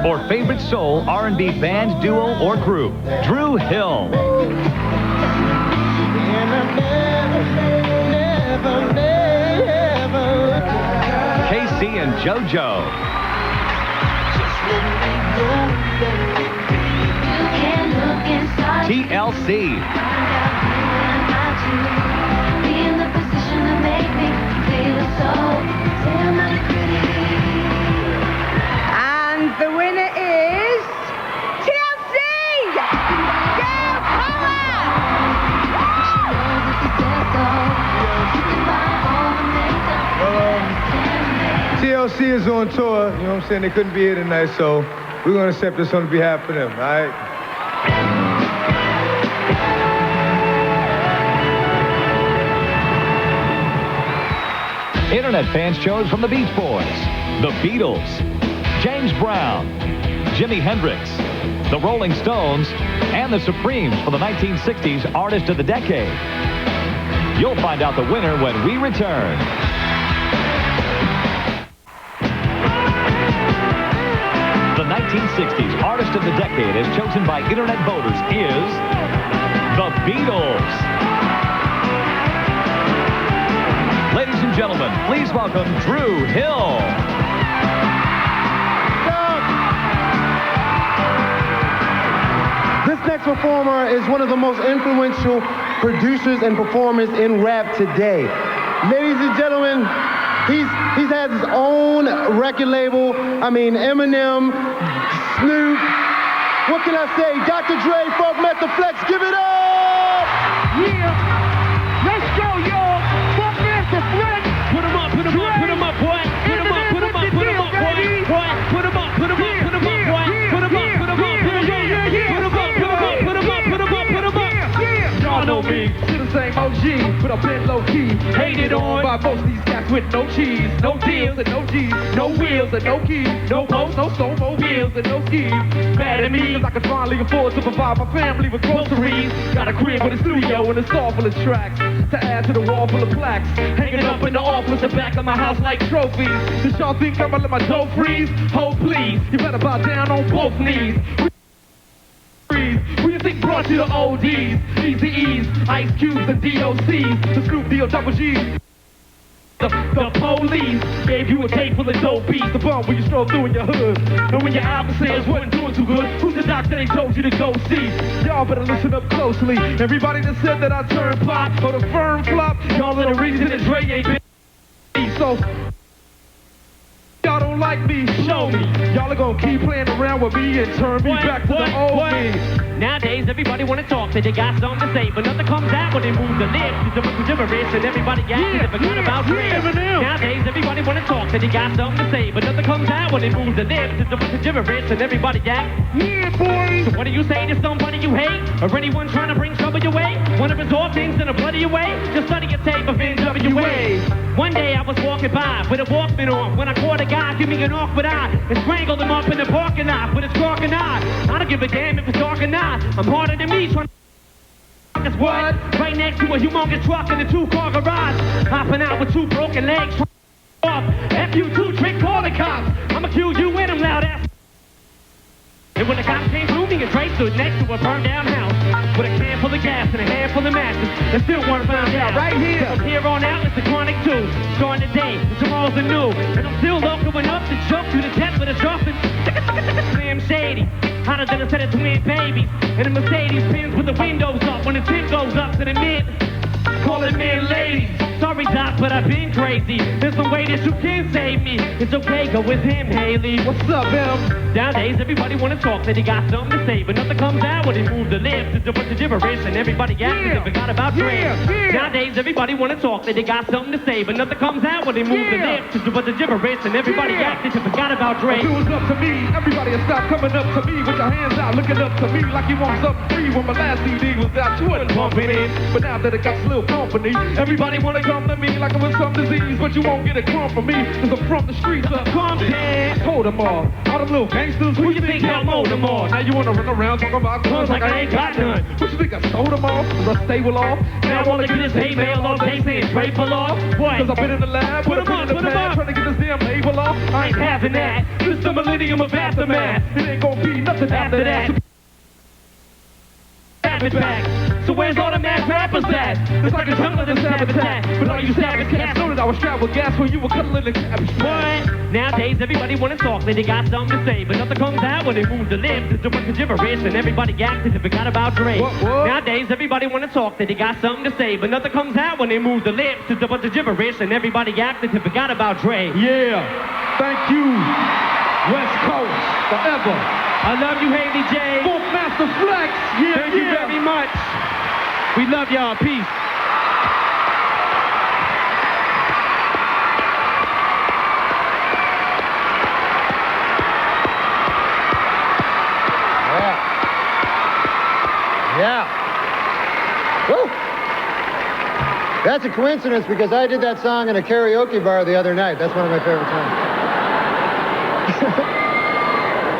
For favorite soul, R&B band, duo, or group, Drew Hill. KC and JoJo. TLC. And the winner is TLC! Go TLC is on tour, you know what I'm saying? They couldn't be here tonight, so we're going to accept this on behalf of them, all right? Internet fans chose from the Beach Boys, the Beatles, James Brown, Jimi Hendrix, the Rolling Stones, and the Supremes for the 1960s Artist of the Decade. You'll find out the winner when we return. The 1960s Artist of the Decade, as chosen by Internet voters, is the Beatles. Ladies and gentlemen, please welcome Drew Hill. This next performer is one of the most influential producers and performers in rap today. Ladies and gentlemen, he's had his own record label. I mean, Eminem, Snoop. What can I say? Dr. Dre, Funk Method Flex, give it up! Yeah, let's go, y'all. Funk Method Flex. Put him up, put him up, put him up, boy. Put him up, put him up, put him up, boy. Put him up, put him up, put him up, boy. Put him up, put him up, put him up, put him up, put him up, put him up, put him up. Y'all know me, still the same OG, but I've been low key. Hated on by most of these cats with no cheese, no deals and no G's, no wheels and no keys, no boats, no snowmobiles and no skis. Mad at me, cause I can finally afford to provide my family with groceries. Got a crib with a studio and a saw full of tracks to add to the wall full of plaques. Hanging up in the office, the back of my house like trophies. Does y'all think I'ma let my dough freeze? Oh please, you better bow down on both knees. Who you think brought you the ODs, Easy E's, Ice Cubes and DOCs, the Snoop D-O double G's? The police gave you a tape full of dope beats, the bump when you stroll through in your hood. And when your album sales wasn't doing too good, who's the doctor they told you to go see? Y'all better listen up closely. Everybody that said that I turned pop or the firm flop, y'all are the reason that Dre ain't been. So y'all don't like me, show me. Y'all are gonna keep playing around with me and turn me back to the old me. Nowadays, everybody wanna talk, that they got something to say, but nothing comes out when they move the lips. It's a gibberish, and everybody acts and forgot about Dre. Nowadays, everybody wanna talk, that they got something to say, but nothing comes out when they move the lips. It's a gibberish, and everybody acts. Yeah, boys. So what do you say to somebody you hate, or anyone trying to bring trouble your way? Wanna resort things in a bloody way? Just study a tape of NWA. One day I was walking by with a Walkman on when I caught a guy give me an awkward eye and strangled him up in the parking lot with a stalk and eye. I don't give a damn if it's dark or not. I'm harder than me trying to what? Right next to a humongous truck in a two-car garage. Hopping out with two broken legs. F you two trick, call the cops. I'ma kill you and them loud ass. And when the cops came through, me and Dre stood next to a burned down house with a can full of gas and a handful of matches that still weren't found out. Right here. From here on out, it's the chronic 2. Starting today, and tomorrow's a new. And I'm still local enough to jump through the test with a jumping. Slim Shady, hotter than a set of twin babies. And the Mercedes Benz with the windows up when the tip goes up to the mid. Call it man ladies. Sorry, Doc, but I've been crazy. There's no way that you can save me. It's okay, go with him, Haley. What's up, Em? Nowadays, everybody wanna talk, that he got something to say, but nothing comes out when he moves the lips. It's a bunch of gibberish, and everybody acts and forgot about Dre. Nowadays, everybody wanna talk, that they got something to say, but nothing comes out when he moves the lips. just a bunch of gibberish, and everybody acted and forgot about Dre. If it was up to me, everybody would stop coming up to me with your hands out, looking up to me like you want something free. When my last CD was out, you wasn't pumping in. But now that it got a little company, everybody wanna come to me like it was some disease. But you won't get a crumb from me, cause I'm from the streets of Compton. I told them all them little gangsters, who you think helped mold them all? Now you wanna run around talking about guns like I ain't got none. What you think I sold them off? Was I stable off? Now all I get is hate mail all day saying Dre fell off. What? Cause I've been in the lab, put 'em on, put 'em on, trying to get this damn label off. I ain't having that. This the millennium of aftermath. It ain't gonna be nothing after that. Back. So where's all the mad rappers at? It's like a jungle of the savage attack. But all you savage cats know that I was strapped with gas when you were cuddling the cabbage. What? Nowadays everybody wanna talk, they got something to say, but nothing comes out when they move the lips. It's a bunch of gibberish and everybody acted and forgot about Dre. What? Nowadays everybody wanna talk, they got something to say, but nothing comes out when they move the lips. It's a bunch of gibberish and everybody acted and forgot about Dre. Yeah, thank you, West Coast, forever. I love you, Haley J. Funk Master Flex. Yeah, Thank you very much. We love y'all. Peace. Yeah. Woo! That's a coincidence because I did that song in a karaoke bar the other night. That's one of my favorite songs.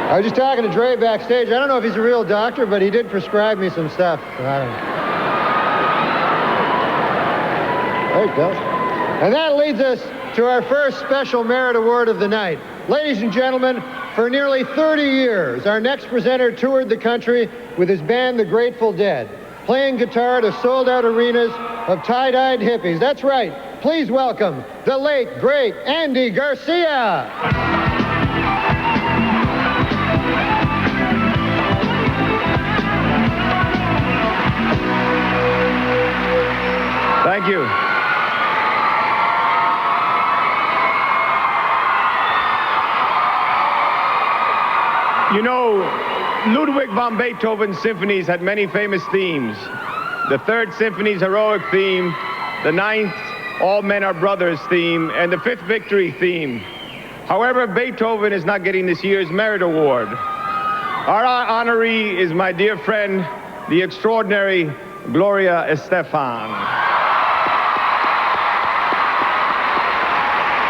I was just talking to Dre backstage. I don't know if he's a real doctor, but he did prescribe me some stuff. So I don't know. There it goes. And that leads us to our first special merit award of the night. Ladies and gentlemen, for nearly 30 years, our next presenter toured the country with his band, The Grateful Dead, playing guitar to sold-out arenas of tie-dyed hippies. That's right. Please welcome the late, great Andy Garcia. Thank you. You know, Ludwig van Beethoven's symphonies had many famous themes. The Third Symphony's heroic theme, the Ninth, All Men Are Brothers theme, and the Fifth Victory theme. However, Beethoven is not getting this year's Merit Award. Our honoree is my dear friend, the extraordinary Gloria Estefan,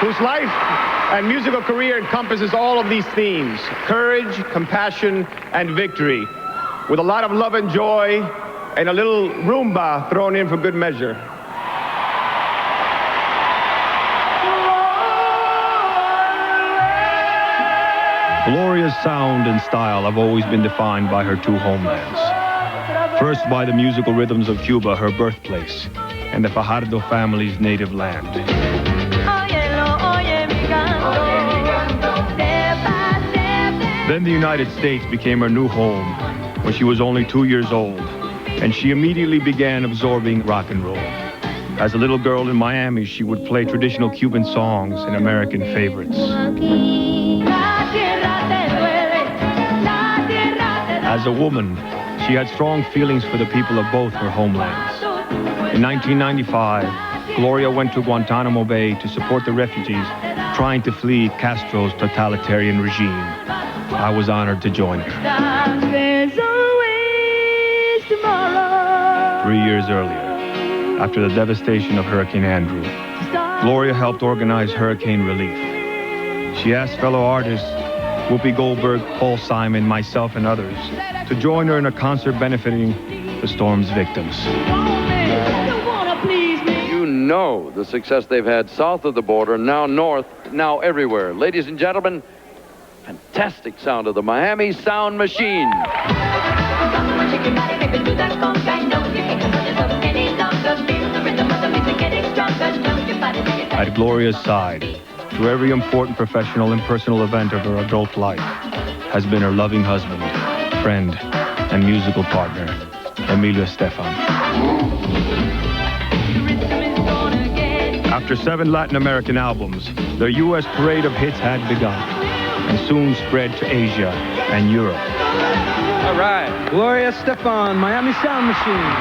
whose life and musical career encompasses all of these themes: courage, compassion, and victory, with a lot of love and joy and a little Roomba thrown in for good measure. Gloria's sound and style have always been defined by her two homelands. First by the musical rhythms of Cuba, her birthplace, and the Fajardo family's native land. Then the United States became her new home when she was only 2 years old, and she immediately began absorbing rock and roll. As a little girl in Miami, she would play traditional Cuban songs and American favorites. As a woman, she had strong feelings for the people of both her homelands. In 1995, Gloria went to Guantanamo Bay to support the refugees trying to flee Castro's totalitarian regime. I was honored to join her. 3 years earlier, after the devastation of Hurricane Andrew, Gloria helped organize hurricane relief. She asked fellow artists Whoopi Goldberg, Paul Simon, myself, and others to join her in a concert benefiting the storm's victims. You know the success they've had south of the border, now north, now everywhere. Ladies and gentlemen, fantastic sound of the Miami Sound Machine. At Gloria's side, through every important professional and personal event of her adult life, has been her loving husband, friend, and musical partner, Emilio Estefan. After 7 Latin American albums, their U.S. parade of hits had begun, and soon spread to Asia and Europe. All right, Gloria Estefan, Miami Sound Machine.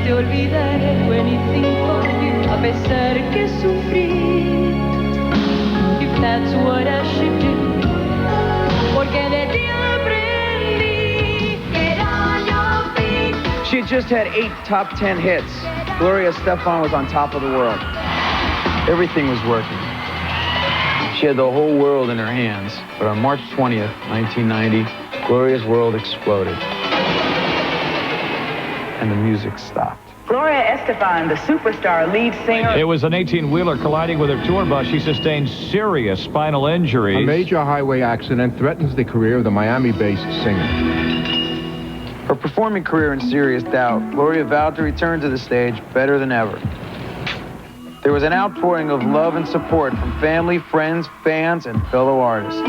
te olvidaré. Do anything for you, a pesar que sufrí. If that's what I should do, porque de ti aprendí. Get on your feet. She had just had 8 top 10 hits. Gloria Estefan was on top of the world. Everything was working. She had the whole world in her hands. But on March 20th, 1990, Gloria's world exploded. And the music stopped. Gloria Estefan, the superstar lead singer. It was an 18-wheeler colliding with her tour bus. She sustained serious spinal injuries. A major highway accident threatens the career of the Miami-based singer. Her performing career in serious doubt, Gloria vowed to return to the stage better than ever. There was an outpouring of love and support from family, friends, fans, and fellow artists.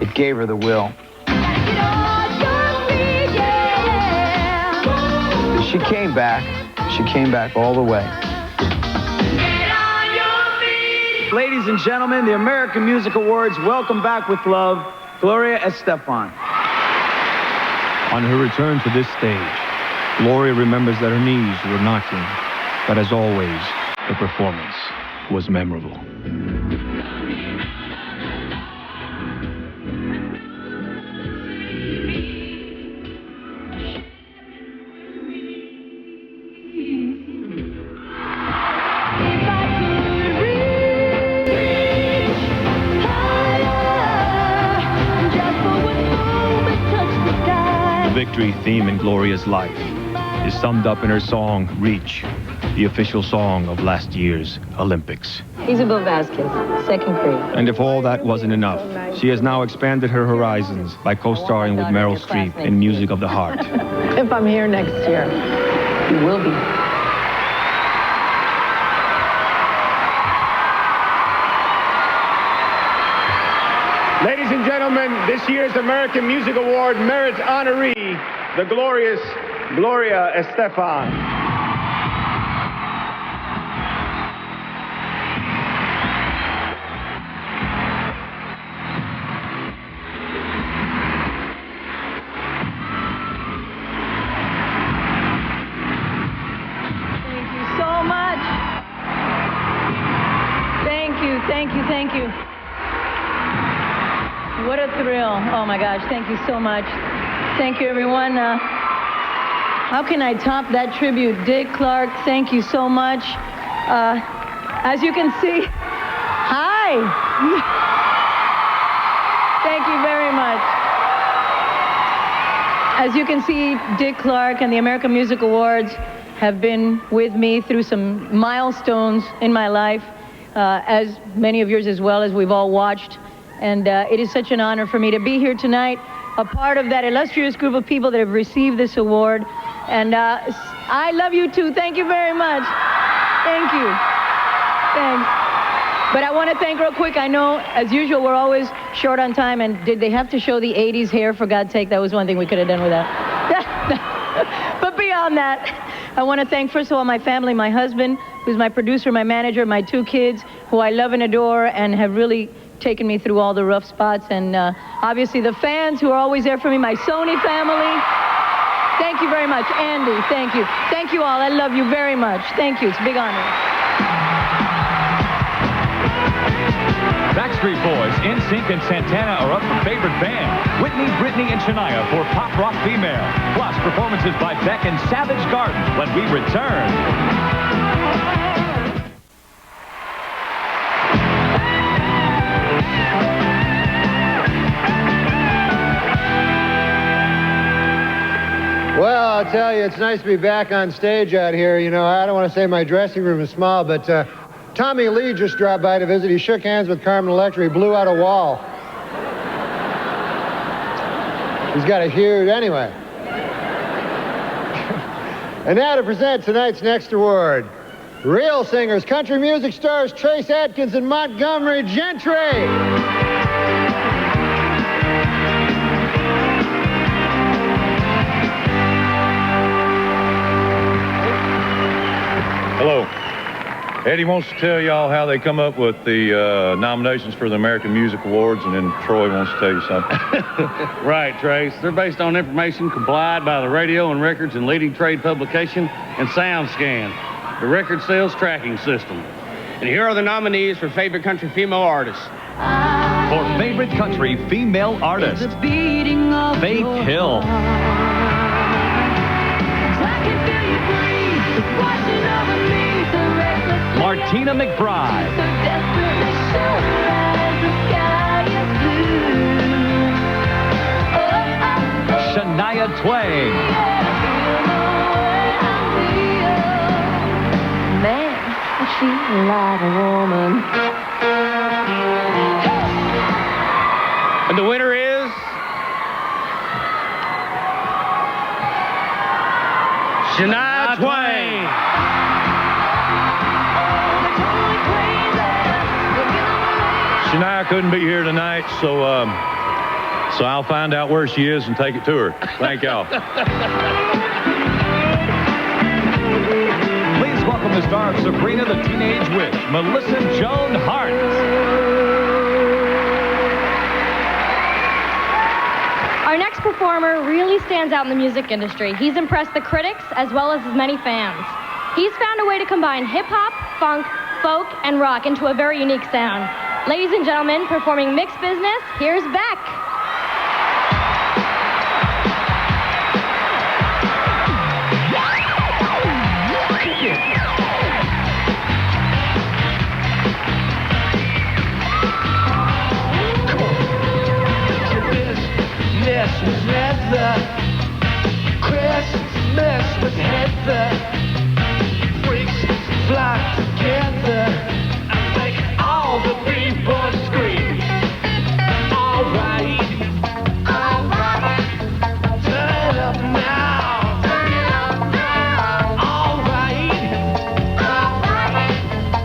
It gave her the will. She came back. She came back all the way. Ladies and gentlemen, the American Music Awards welcome back with love, Gloria Estefan. On her return to this stage, Gloria remembers that her knees were knocking, but as always, the performance was memorable. The victory theme in Gloria's life is summed up in her song, Reach, the official song of last year's Olympics. Isabel Vasquez, second grade. And if all that wasn't enough, she has now expanded her horizons by co-starring with Meryl Streep in Music of the Heart. If I'm here next year, you will be. Ladies and gentlemen, this year's American Music Award Merit honoree, the glorious Gloria Estefan. Thank you so much. Thank you, thank you, thank you. What a thrill. Oh my gosh, thank you so much. Thank you, everyone. How can I top that tribute? Dick Clark, thank you so much. As you can see, hi. Thank you very much. As you can see, Dick Clark and the American Music Awards have been with me through some milestones in my life, as many of yours as well, as we've all watched. And it is such an honor for me to be here tonight, a part of that illustrious group of people that have received this award. And I love you too. Thank you very much. Thank you. Thanks. But I want to thank real quick. I know, as usual, we're always short on time. And did they have to show the 80s hair, for God's sake? That was one thing we could have done with that. But beyond that, I want to thank, first of all, my family, my husband, who's my producer, my manager, my 2 kids, who I love and adore and have really taken me through all the rough spots, and obviously the fans who are always there for me, my Sony family. Thank you very much. Andy, thank you. Thank you all. I love you very much. Thank you. It's a big honor. Backstreet Boys, NSYNC, and Santana are up for favorite band. Whitney, Brittany, and Shania for Pop Rock Female. Plus, performances by Beck and Savage Garden when we return. Well, I'll tell you, it's nice to be back on stage out here. You know, I don't want to say my dressing room is small, but Tommy Lee just dropped by to visit. He shook hands with Carmen Electra. He blew out a wall. He's got a huge... Anyway. And now to present tonight's next award. Real singers, country music stars Trace Atkins and Montgomery Gentry. Hello. Eddie wants to tell y'all how they come up with the nominations for the American Music Awards, and then Troy wants to tell you something. Right, Trace. They're based on information complied by the Radio and Records and Leading Trade Publication and SoundScan, the record sales tracking system. And here are the nominees for Favorite Country Female Artist. For Favorite Country Female Artist, Faith Hill. Martina McBride. Shania Twain. Man, she like a woman. And the winner is Shania Twain. Shania couldn't be here tonight, so I'll find out where she is and take it to her. Thank y'all. Please welcome the star of Sabrina the Teenage Witch, Melissa Joan Hart. Our next performer really stands out in the music industry. He's impressed the critics as well as his many fans. He's found a way to combine hip-hop, funk, folk, and rock into a very unique sound. Ladies and gentlemen, performing Mixed Business, here's Beck. Christmas with Heather. Christmas with Heather. Freaks flock together and make all the people scream. All right, turn it up now. All right,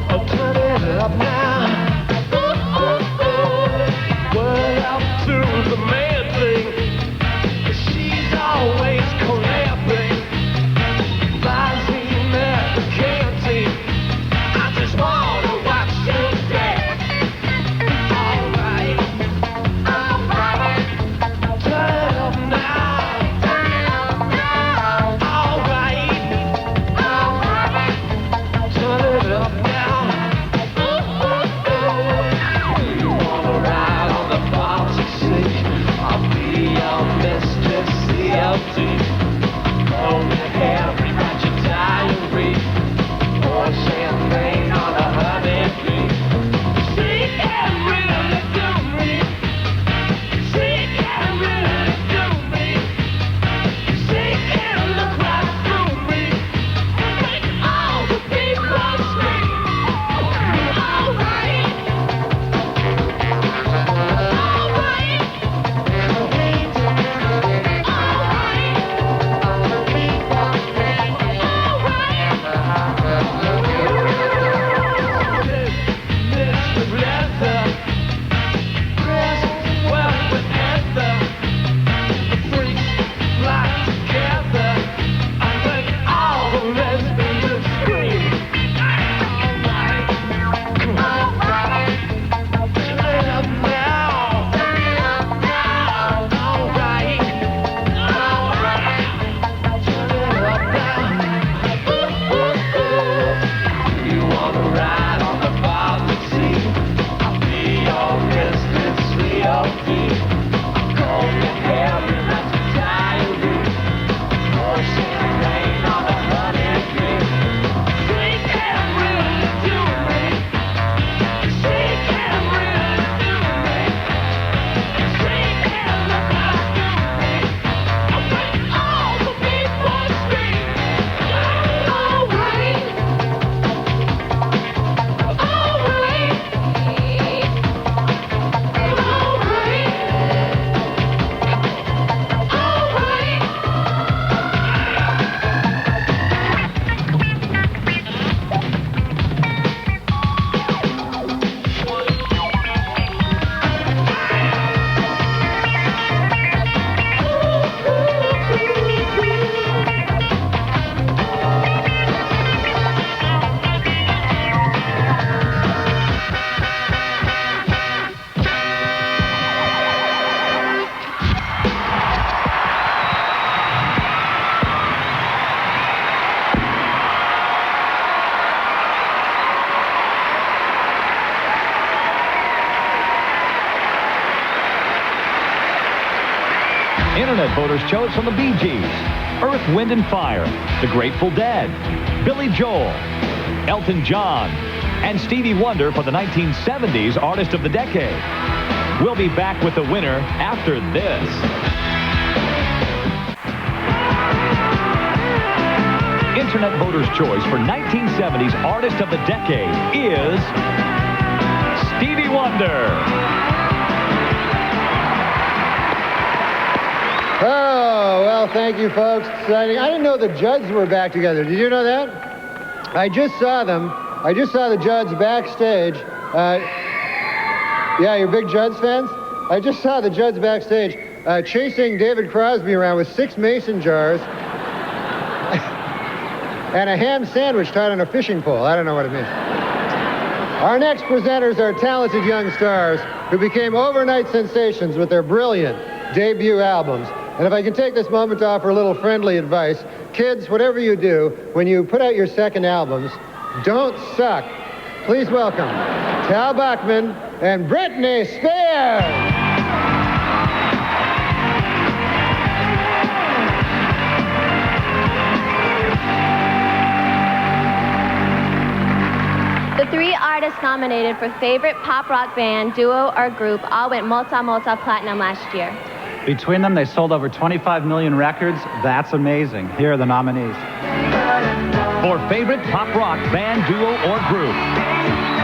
oh, turn it up now. Word out to the man thing. She's always collabing. Rising at the canteen. I just wanna watch you dance. All right, turn it up now. All right, turn it up now. You wanna ride on the boxy seat? I'll be your Mr. CLT. Hold your hair, rewrite your diary. Pour champagne on a honeybee. She can really do me. She can really do me. She can look right through me. Make all the people scream. All right. Internet voters chose from the Bee Gees, Earth, Wind and Fire, The Grateful Dead, Billy Joel, Elton John, and Stevie Wonder for the 1970s Artist of the Decade. We'll be back with the winner after this. Internet voters' choice for 1970s Artist of the Decade is Stevie Wonder. Oh, well, thank you, folks. Exciting. I didn't know the Judds were back together. Did you know that? I just saw them. I just saw the Judds backstage. Yeah, you're big Judds fans? I just saw the Judds backstage chasing David Crosby around with 6 mason jars and a ham sandwich tied on a fishing pole. I don't know what it means. Our next presenters are talented young stars who became overnight sensations with their brilliant debut albums. And if I can take this moment to offer a little friendly advice, kids, whatever you do, when you put out your second albums, don't suck. Please welcome Tal Bachman and Britney Spears. The 3 artists nominated for Favorite Pop Rock Band, Duo, or Group all went multi-platinum last year. Between them, they sold over 25 million records. That's amazing. Here are the nominees. For Favorite Pop Rock Band, Duo, or Group,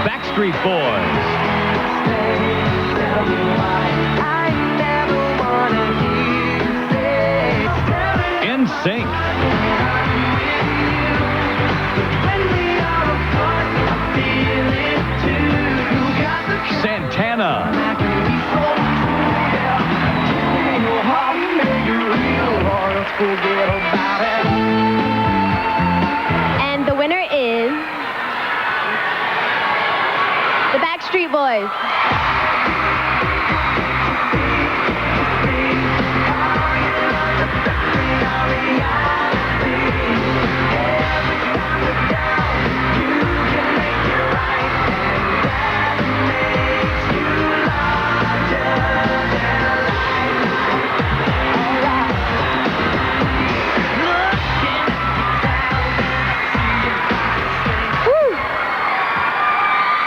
Backstreet Boys, NSYNC, Santana, And the winner is the Backstreet Boys.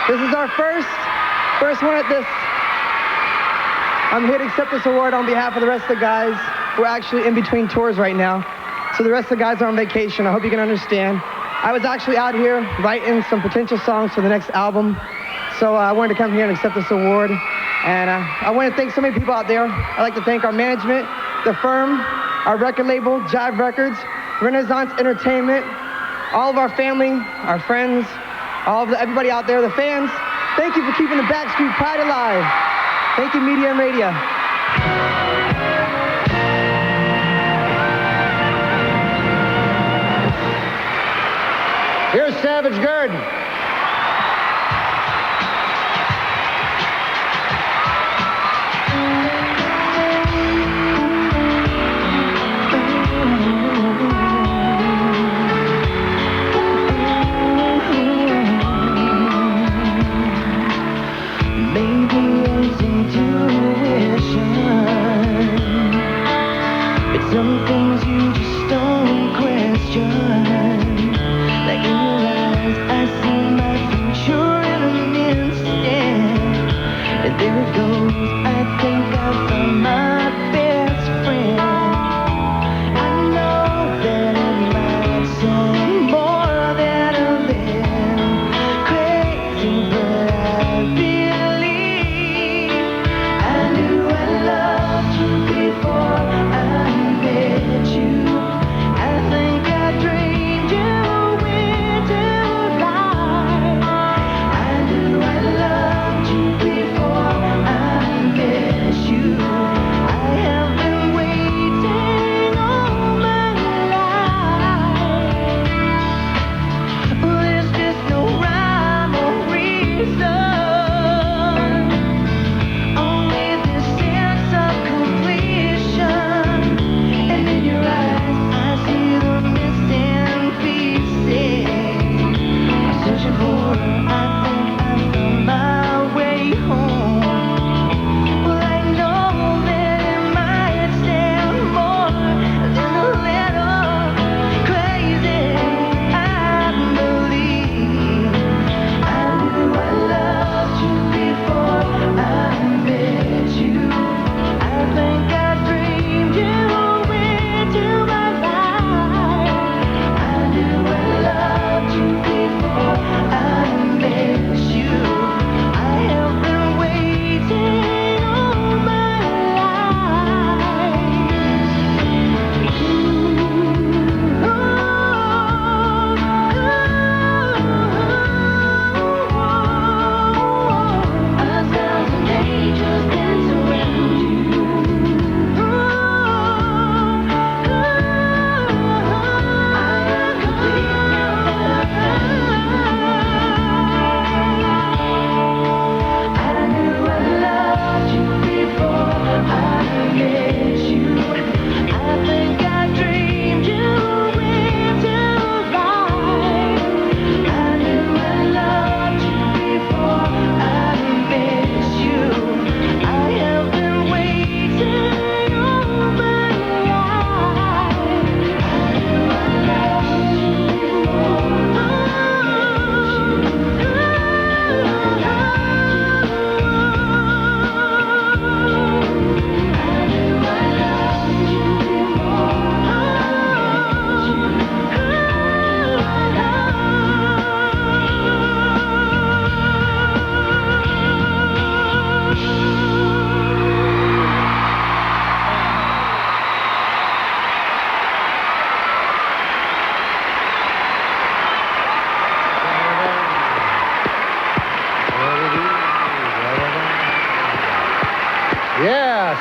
This is our first one at this. I'm here to accept this award on behalf of the rest of the guys. We're actually in between tours right now, so the rest of the guys are on vacation. I hope you can understand. I was actually out here writing some potential songs for the next album, so I wanted to come here and accept this award. And I want to thank so many people out there. I'd like to thank our management, the firm, our record label, Jive Records, Renaissance Entertainment, all of our family, our friends, everybody out there, the fans. Thank you for keeping the Backstreet Pride alive. Thank you, media and radio. Here's Savage Garden. Some things you just don't question. Like in your eyes, I see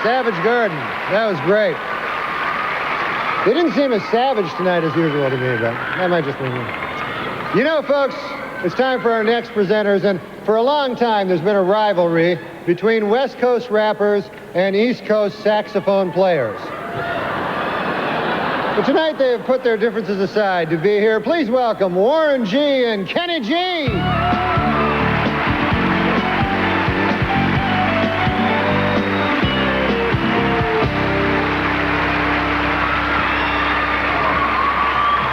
Savage Garden. That was great. They didn't seem as savage tonight as usual to me, but that might just be me. You know, folks, it's time for our next presenters, and for a long time there's been a rivalry between West Coast rappers and East Coast saxophone players. But tonight they have put their differences aside to be here. Please welcome Warren G. and Kenny G.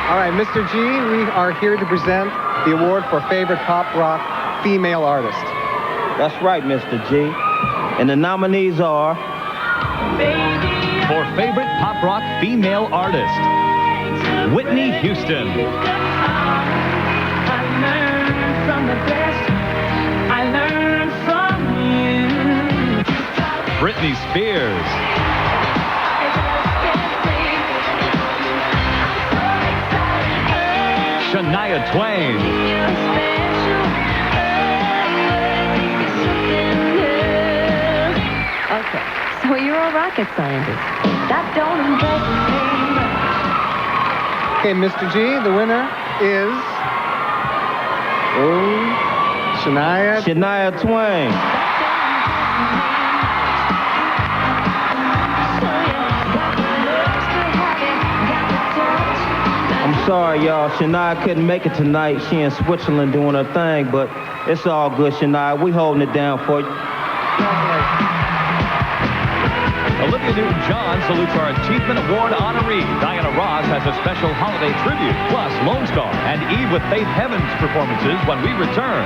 All right, Mr. G, we are here to present the award for Favorite Pop Rock Female Artist. That's right, Mr. G. And the nominees are... For Favorite Pop Rock Female Artist, Whitney Houston. Britney Spears. Shania Twain. Okay, so you're a rocket scientist. That don't impress me. Okay, Mr. G, the winner is... Shania Twain. I'm sorry, y'all. Shania couldn't make it tonight. She in Switzerland doing her thing, but it's all good, Shania. We holding it down for you. Olivia Newton-John salutes our Achievement Award honoree. Diana Ross has a special holiday tribute, plus Lone Star and Eve with Faith Heavens performances when we return.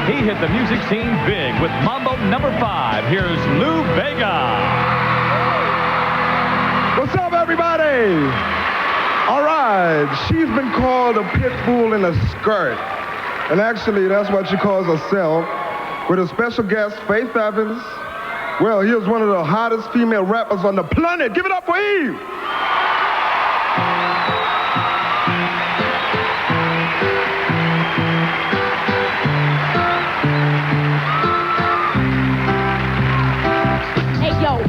He hit the music scene big with Mambo number 5. Here's Lou Bega. What's up, everybody? All right, she's been called a pit bull in a skirt. And actually, that's what she calls herself. With a special guest, Faith Evans. Well, here's one of the hottest female rappers on the planet. Give it up for Eve.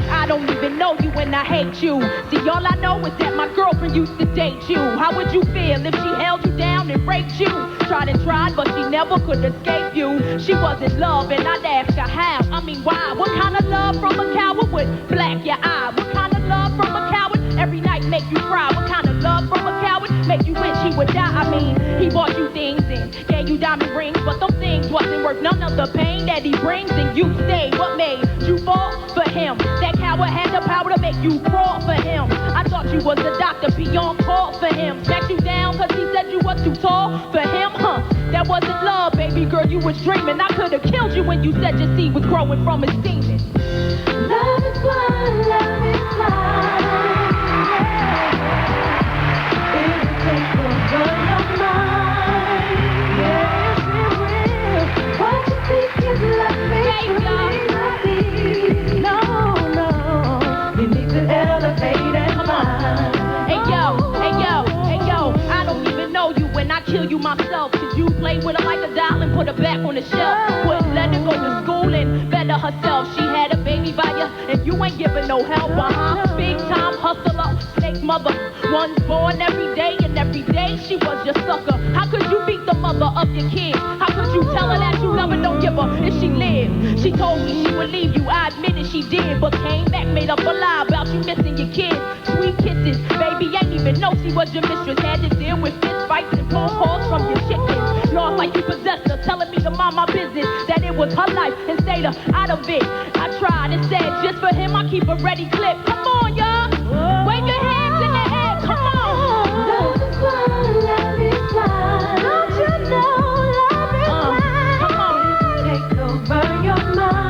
I don't even know you and I hate you. See, all I know is that my girlfriend used to date you. How would you feel if she held you down and raped you? Tried and tried, but she never could escape you. She was in love and I'd ask her how. I mean, why? What kind of love from a coward would black your eye? What kind of love from a coward every night make you cry? What kind of love from a coward make you wish he would die? I mean, he bought you things and gave you diamond rings, but them things wasn't worth none of the pain that he brings, and you stayed. What made you fall for him? That coward had the power to make you crawl for him. I thought you was a doctor, be on call for him. Smacked you down cause he said you was too tall for him, huh? That wasn't love, baby girl, you was dreaming. I could've killed you when you said your seed was growing from his semen. Love is blind, love is blind. It will take over your mind. Yes, it will. What you think is love makes you really not no. You need to elevate and climb. Hey yo, I don't even know you when I kill you myself. Cause you play with her like a doll and put her back on the shelf. Wouldn't let her go to school and better herself. She had a baby by you and you ain't giving no help, Big time hustler, snake mother. One's born every day and every day she was your sucker. How could you beat the mother of your kids? How could you tell her that you love her, don't give her if she lived? She told me she would leave you, I admitted she did, but came back, made up a lie about you missing your kids. Sweet kisses, baby, ain't even know she was your mistress. Had to deal with fist fights and phone calls from your chickens. Lost like you possessed her, telling me to mind my business, that it was her life and stayed her out of it. I tried and said, just for him, I keep a ready clip. Come on, y'all, wave your hands in the air, come on. Love is blind, love is blind. Don't you know love is blind? Come on, take over your mind.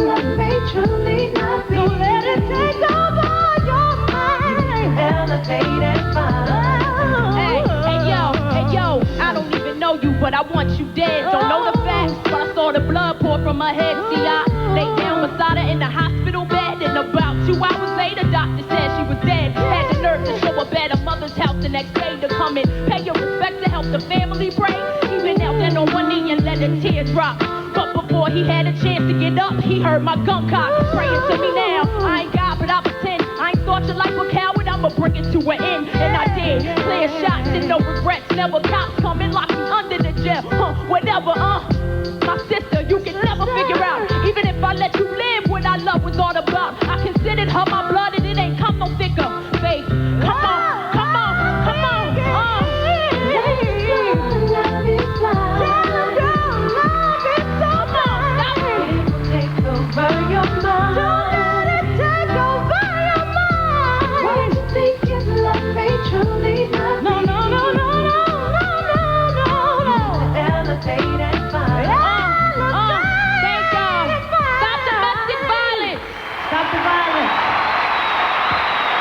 Love may truly not be. Don't let it take over your mind. Elevate and find. Hey yo, I don't even know you, but I want you dead. Don't know the facts, but I saw the blood pour from her head. See, I laid down beside her in the hospital bed, and about 2 hours later, doctor said she was dead. Had the nerve to show her better it up. He heard my gun cock praying to me now. I ain't God, but I pretend. I ain't thought your life a coward. I'ma bring it to an end, and I did. Clear shots and no regrets. Never cops come and lock me under the jail. Whatever. My sister, you can never figure out. Even if I let you live, what I love was all about. I considered her my blood, and it ain't come no thicker. Faith, come on, come on, come on.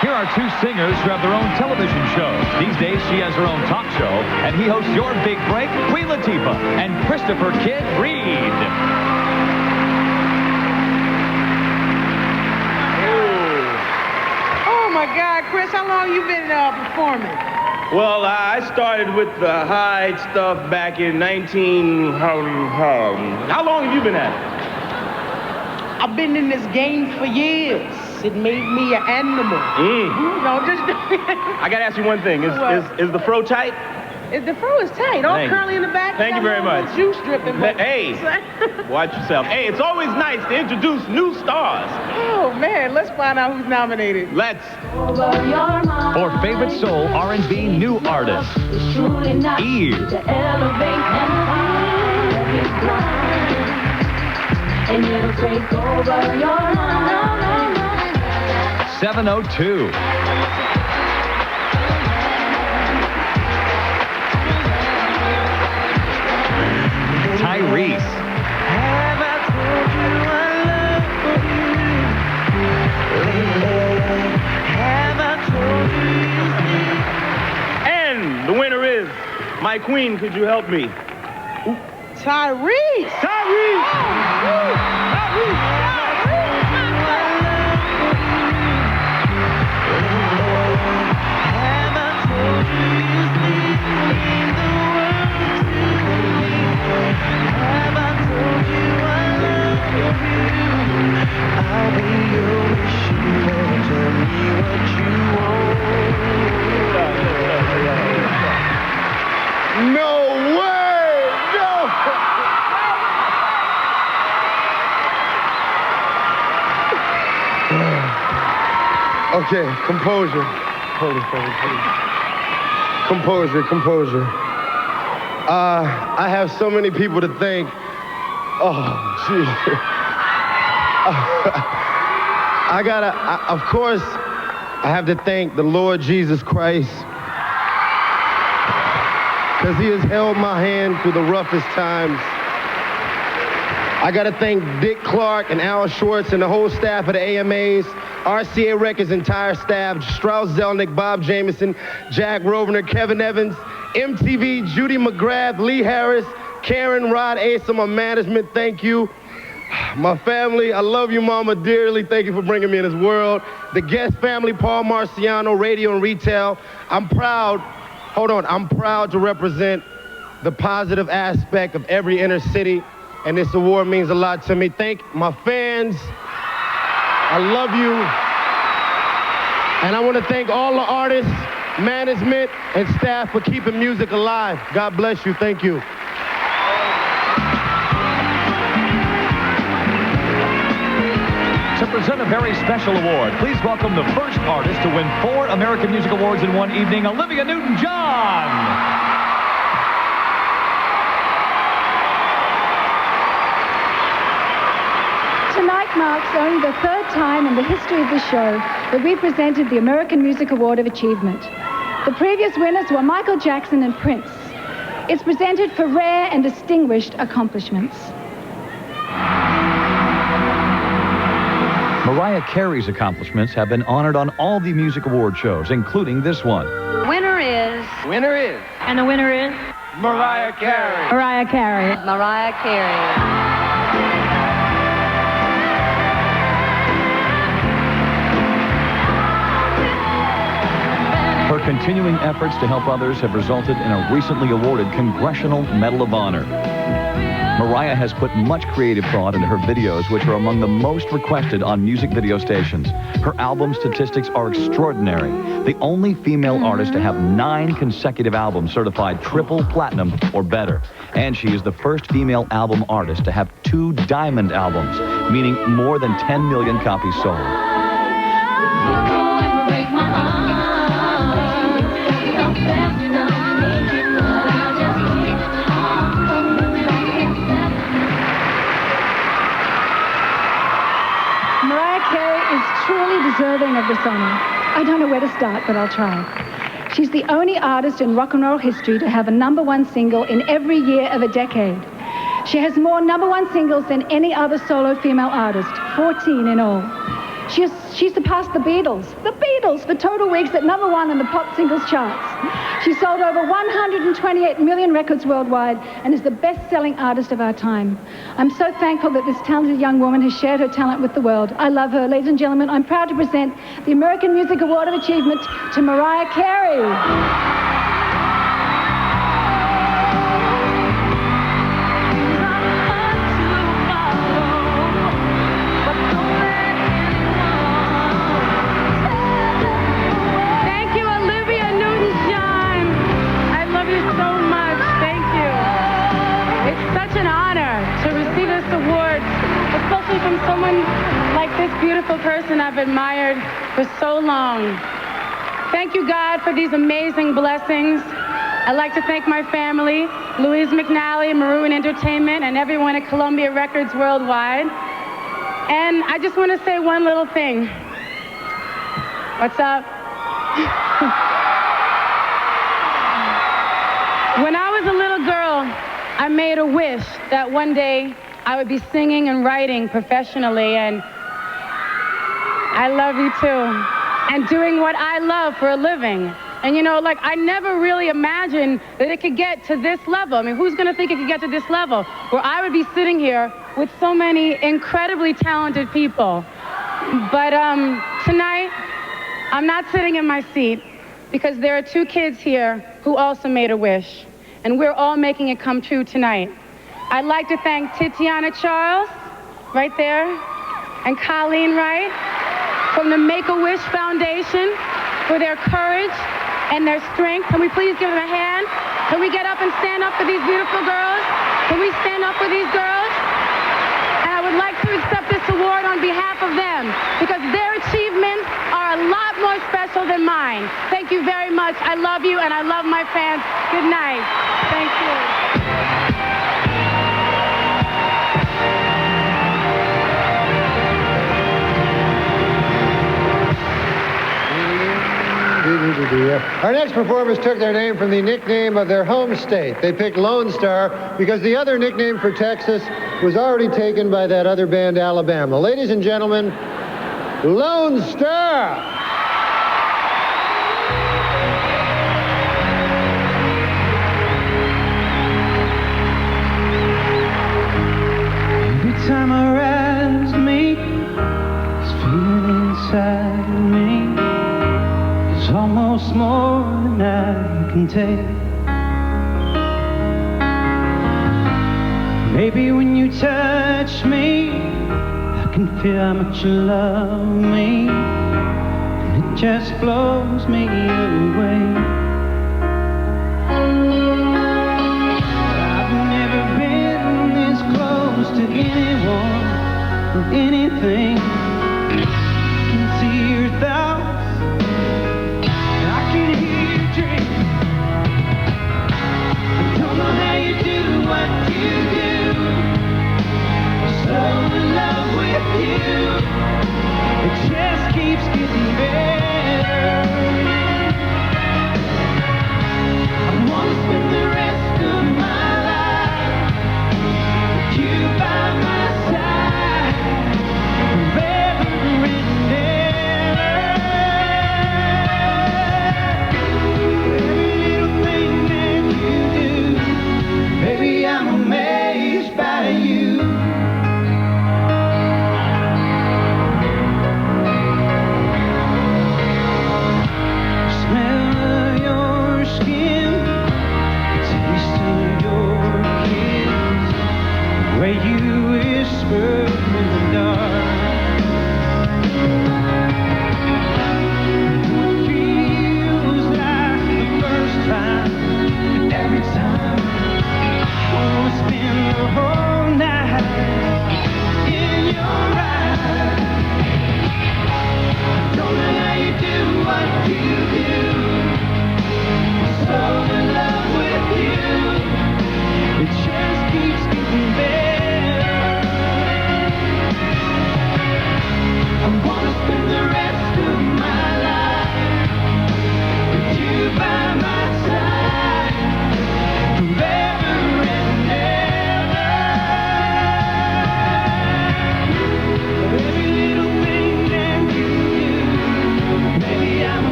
Here are two singers who have their own television shows. These days, she has her own talk show, and he hosts Your Big Break, Queen Latifah, and Christopher Kid Reed. Oh, my God, Chris, how long you been performing? Well, I started with the Hyde stuff back in 19... How long have you been at it? I've been in this game for years. It made me an animal. No, just... I gotta ask you one thing. Is the fro tight? The fro is tight. All Thank you. curly in the back. Thank you very much. Juice dripping. But Hey, watch yourself. Hey, it's always nice to introduce new stars. Oh, man, let's find out who's nominated. Let's. For favorite soul R&B new artist, Eve. And it'll take over your mind. 702. Tyrese. Have I told you I love you? Have I told you? And the winner is my queen. Could you help me? Tyrese! Tyrese! Tyrese! I'll be your machine. Tell me what you want. No way! No! Okay, composure. Composure. I have so many people to thank. Oh, jeez. Of course, I have to thank the Lord Jesus Christ, because he has held my hand through the roughest times. I gotta thank Dick Clark and Al Schwartz and the whole staff of the AMAs, RCA Records' entire staff, Strauss Zelnick, Bob Jameson, Jack Rovner, Kevin Evans, MTV, Judy McGrath, Lee Harris, Karen, Rod Asa, my management, thank you. My family, I love you, Mama, dearly. Thank you for bringing me in this world. The Guest family, Paul Marciano, radio and retail. I'm proud to represent the positive aspect of every inner city, and this award means a lot to me. Thank my fans. I love you. And I want to thank all the artists, management, and staff for keeping music alive. God bless you. Thank you. To present a very special award, please welcome the first artist to win 4 American Music Awards in one evening, Olivia Newton-John. Tonight marks only the 3rd time in the history of the show that we presented the American Music Award of Achievement. The previous winners were Michael Jackson and Prince. It's presented for rare and distinguished accomplishments. Mariah Carey's accomplishments have been honored on all the music award shows, including this one. Winner is... Winner is... And the winner is... Mariah Carey. Mariah Carey. Mariah Carey. Her continuing efforts to help others have resulted in a recently awarded Congressional Medal of Honor. Mariah has put much creative thought into her videos, which are among the most requested on music video stations. Her album statistics are extraordinary. The only female artist to have 9 consecutive albums certified triple platinum or better. And she is the first female album artist to have 2 diamond albums, meaning more than 10 million copies sold. Truly deserving of this honor. I don't know where to start, but I'll try. She's the only artist in rock and roll history to have a #1 single in every year of a decade. She has more #1 singles than any other solo female artist, 14 in all. She surpassed the Beatles for total weeks at #1 in the pop singles charts. She sold over 128 million records worldwide and is the best-selling artist of our time. I'm so thankful that this talented young woman has shared her talent with the world. I love her. Ladies and gentlemen, I'm proud to present the American Music Award of Achievement to Mariah Carey. From someone like this beautiful person I've admired for so long. Thank you, God, for these amazing blessings. I'd like to thank my family, Louise McNally, Maroon Entertainment, and everyone at Columbia Records Worldwide. And I just want to say one little thing. What's up? When I was a little girl, I made a wish that one day I would be singing and writing professionally, and I love you too. And doing what I love for a living. And you know, like, I never really imagined that it could get to this level. I mean, who's gonna think it could get to this level where I would be sitting here with so many incredibly talented people. But tonight, I'm not sitting in my seat because there are 2 kids here who also made a wish. And we're all making it come true tonight. I'd like to thank Titiana Charles, right there, and Colleen Wright from the Make-A-Wish Foundation for their courage and their strength. Can we please give them a hand? Can we get up and stand up for these beautiful girls? Can we stand up for these girls? And I would like to accept this award on behalf of them because their achievements are a lot more special than mine. Thank you very much. I love you and I love my fans. Good night. Thank you. Our next performers took their name from the nickname of their home state. They picked Lone Star because the other nickname for Texas was already taken by that other band, Alabama. Ladies and gentlemen, Lone Star! Every time I rise to meet this feeling inside of me, it's almost more than I can take. Maybe when you touch me, I can feel how much you love me, and it just blows me away. I've never been this close to anyone or anything. I can see your thoughts, I can hear your dreams. I don't know how you do what you do. I'm so in love with you. It just keeps getting better. I want to spend the rest of my life with you by my side, forever and ever.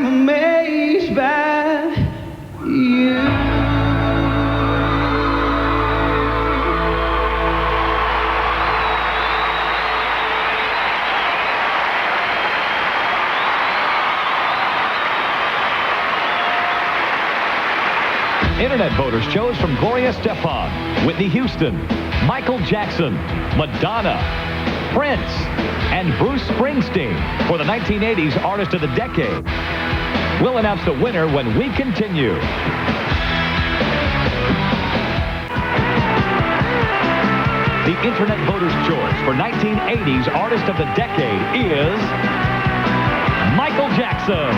am amazed by you. Internet voters chose from Gloria Estefan, Whitney Houston, Michael Jackson, Madonna, Prince, and Bruce Springsteen for the 1980s Artist of the Decade. We'll announce the winner when we continue. The Internet voters' choice for 1980s Artist of the Decade is Michael Jackson.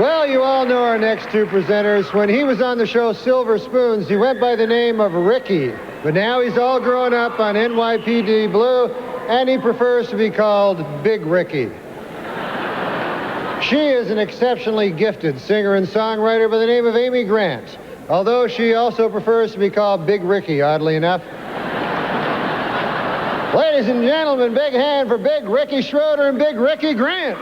Well, you all know our next two presenters. When he was on the show Silver Spoons, he went by the name of Ricky. But now he's all grown up on NYPD Blue, and he prefers to be called Big Ricky. She is an exceptionally gifted singer and songwriter by the name of Amy Grant, although she also prefers to be called Big Ricky, oddly enough. Ladies and gentlemen, big hand for Big Ricky Schroeder and Big Ricky Grant.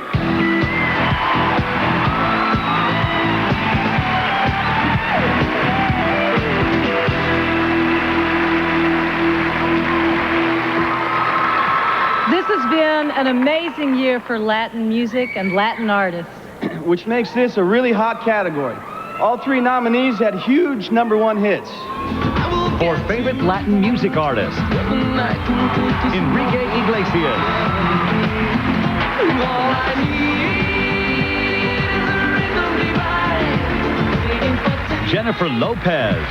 This has been an amazing year for Latin music and Latin artists. Which makes this a really hot category. All three nominees had huge #1 hits. For favorite Latin music artist, Enrique Iglesias. Jennifer Lopez.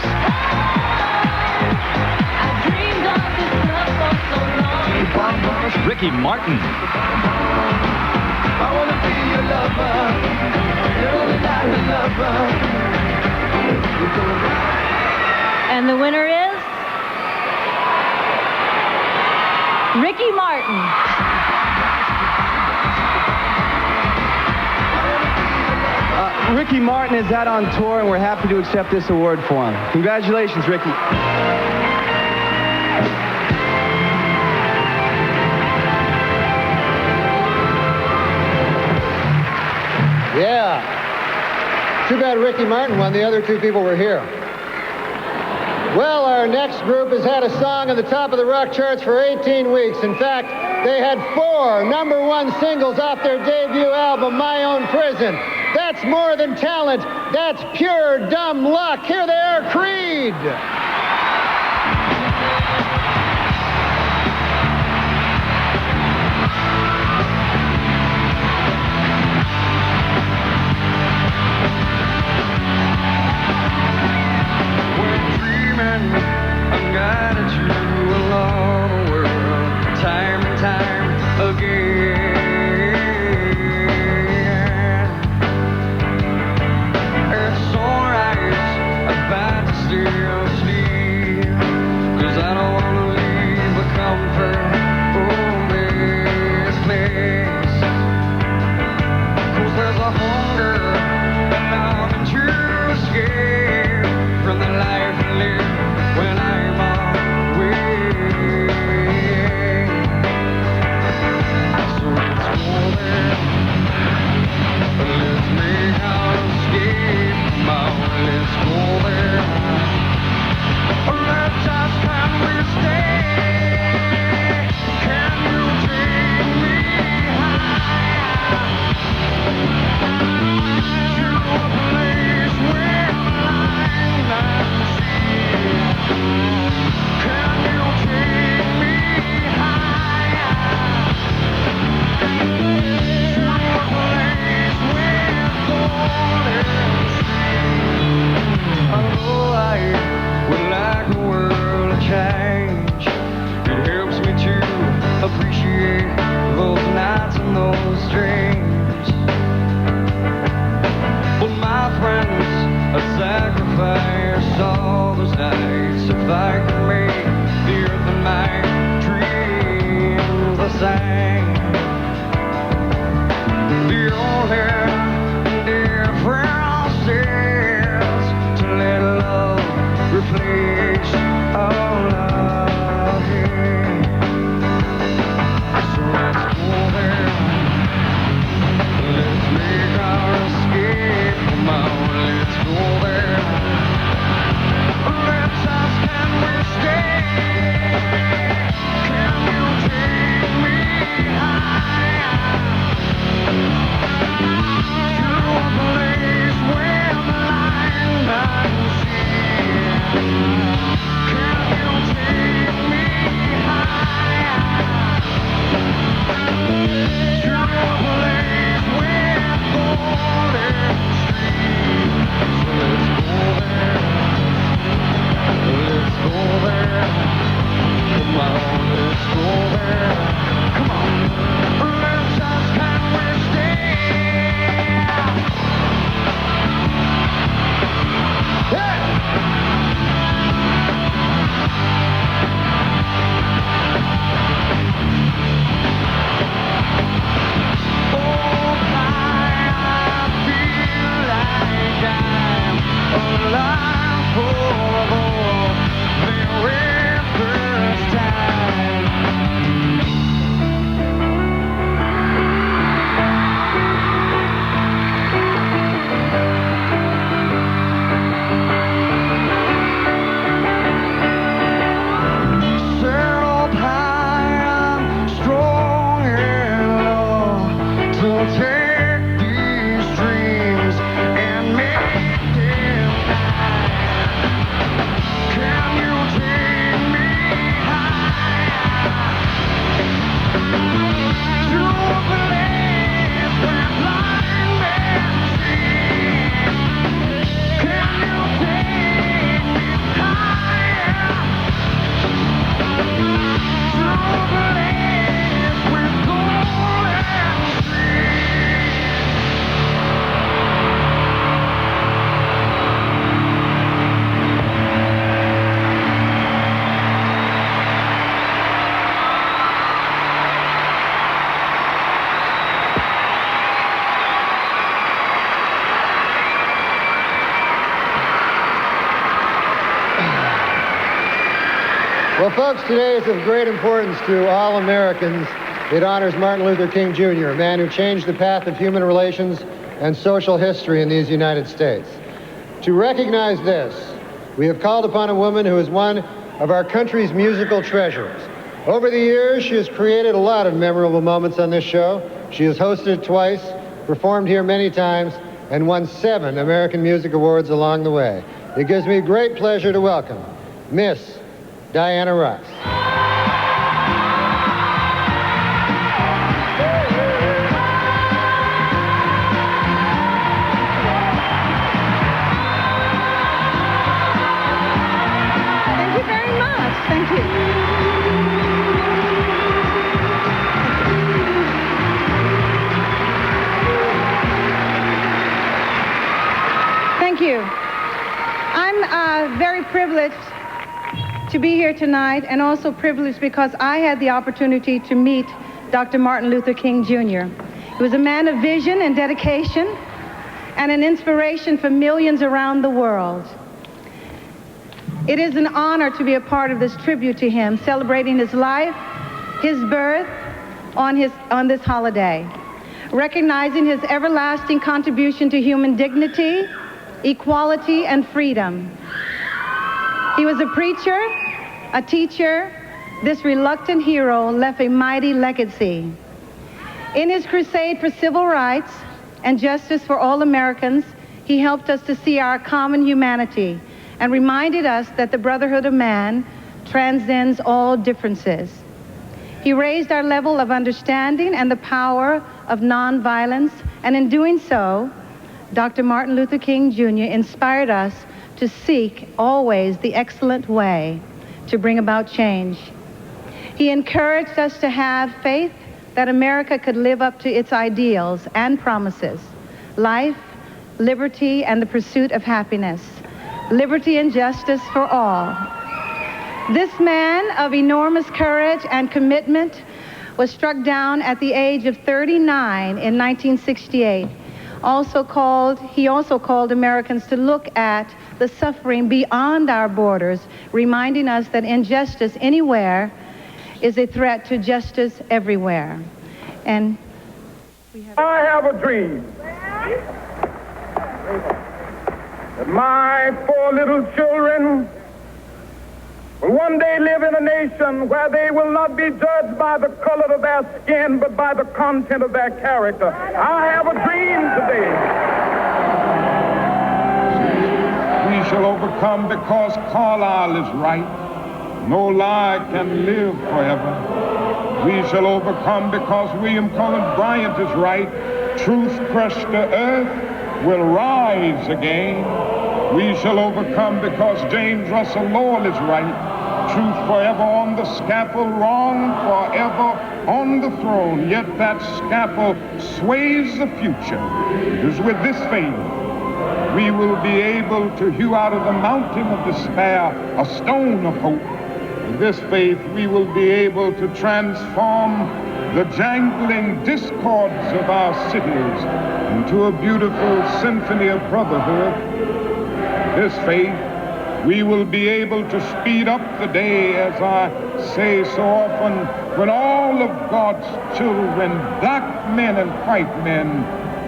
Ricky Martin. I wanna be your lover. You're the lover. And the winner is Ricky Martin. Ricky Martin is out on tour, and we're happy to accept this award for him. Congratulations, Ricky. Yeah. Too bad Ricky Martin won. The other two people were here. Well, our next group has had a song on the top of the rock charts for 18 weeks. In fact, they had 4 #1 singles off their debut album, My Own Prison. That's more than talent. That's pure dumb luck. Here they are, Creed. I've guided you along the world, time and time again. It's alright, I'm about to still sleep, 'cause I don't want to leave the comfort of this place. 'Cause there's a hunger and longing to escape from the life I live when I'm away. So let's go there, let's make our escape. Let's go there, let's just can we stay? Can you take me higher to a place where light and can you take me higher to a place where gold is? Although I would like the world to change, it helps me to appreciate those nights and those dreams. But my friends, I sacrificed all those nights if I could make the earth and my dreams the same. The only difference is to let love replace all love. Well, folks, today is of great importance to all Americans. It honors Martin Luther King Jr., a man who changed the path of human relations and social history in these United States. To recognize this, we have called upon a woman who is one of our country's musical treasures. Over the years, she has created a lot of memorable moments on this show. She has hosted it twice, performed here many times, and won 7 American Music Awards along the way. It gives me great pleasure to welcome Miss Diana Ross. Thank you very much. Thank you. Thank you. I'm very privileged to be here tonight, and also privileged because I had the opportunity to meet Dr. Martin Luther King Jr. He was a man of vision and dedication and an inspiration for millions around the world. It is an honor to be a part of this tribute to him, celebrating his life, his birth on this holiday, recognizing his everlasting contribution to human dignity, equality, and freedom. He was a preacher, a teacher. This reluctant hero left a mighty legacy. In his crusade for civil rights and justice for all Americans, he helped us to see our common humanity and reminded us that the brotherhood of man transcends all differences. He raised our level of understanding and the power of nonviolence, and in doing so, Dr. Martin Luther King Jr. inspired us to seek always the excellent way to bring about change. He encouraged us to have faith that America could live up to its ideals and promises: life, liberty, and the pursuit of happiness, liberty and justice for all. This man of enormous courage and commitment was struck down at the age of 39 in 1968. He also called Americans to look at the suffering beyond our borders, reminding us that injustice anywhere is a threat to justice everywhere. And I have a dream that my 4 little children will one day live in a nation where they will not be judged by the color of their skin, but by the content of their character. I have a dream today. We shall overcome because Carlyle is right. No lie can live forever. We shall overcome because William Cullen Bryant is right. Truth crushed to earth will rise again. We shall overcome because James Russell Lowell is right. Truth forever on the scaffold, wrong forever on the throne. Yet that scaffold sways the future. It is with this faith we will be able to hew out of the mountain of despair a stone of hope. With this faith we will be able to transform the jangling discords of our cities into a beautiful symphony of brotherhood. This faith, we will be able to speed up the day, as I say so often, when all of God's children, black men and white men,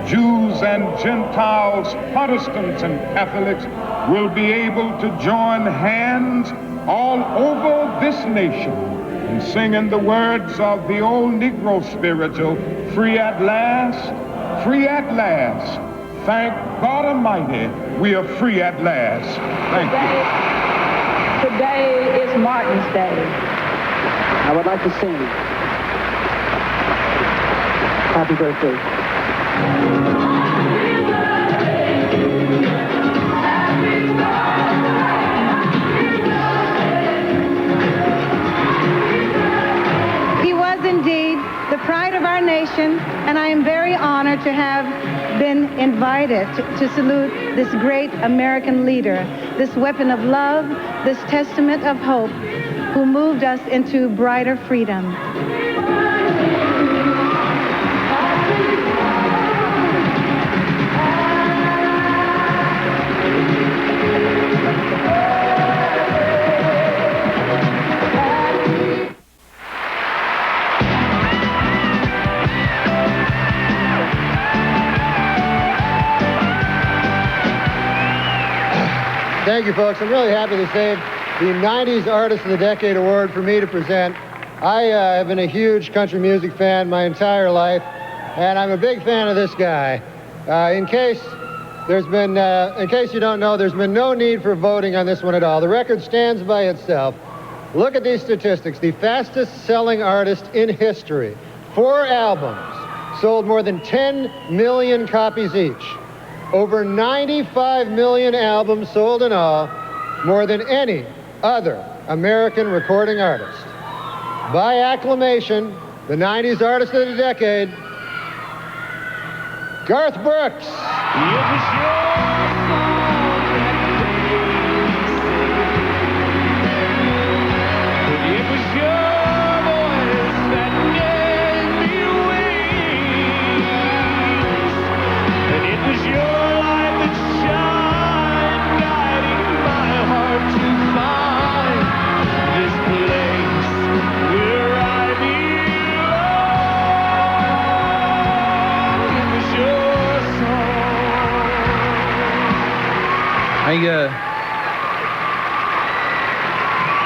Jews and Gentiles, Protestants and Catholics, will be able to join hands all over this nation and sing in the words of the old Negro spiritual, free at last, free at last. Thank God Almighty, we are free at last. Thank you. Today is Martin's Day. I would like to sing Happy Birthday. He was indeed the pride of our nation, and I am very honored to have been invited to salute this great American leader, this weapon of love, this testament of hope, who moved us into brighter freedom. folks. I'm really happy to save the 90s Artist of the Decade Award for me to present. I have been a huge country music fan my entire life, and I'm a big fan of this guy. In case you don't know, there's been no need for voting on this one at all. The record stands by itself. Look at these statistics. The fastest selling artist in history. 4 albums, sold more than 10 million copies each. Over 95 million albums sold in all, more than any other American recording artist. By acclamation, the 90s Artist of the Decade, Garth Brooks.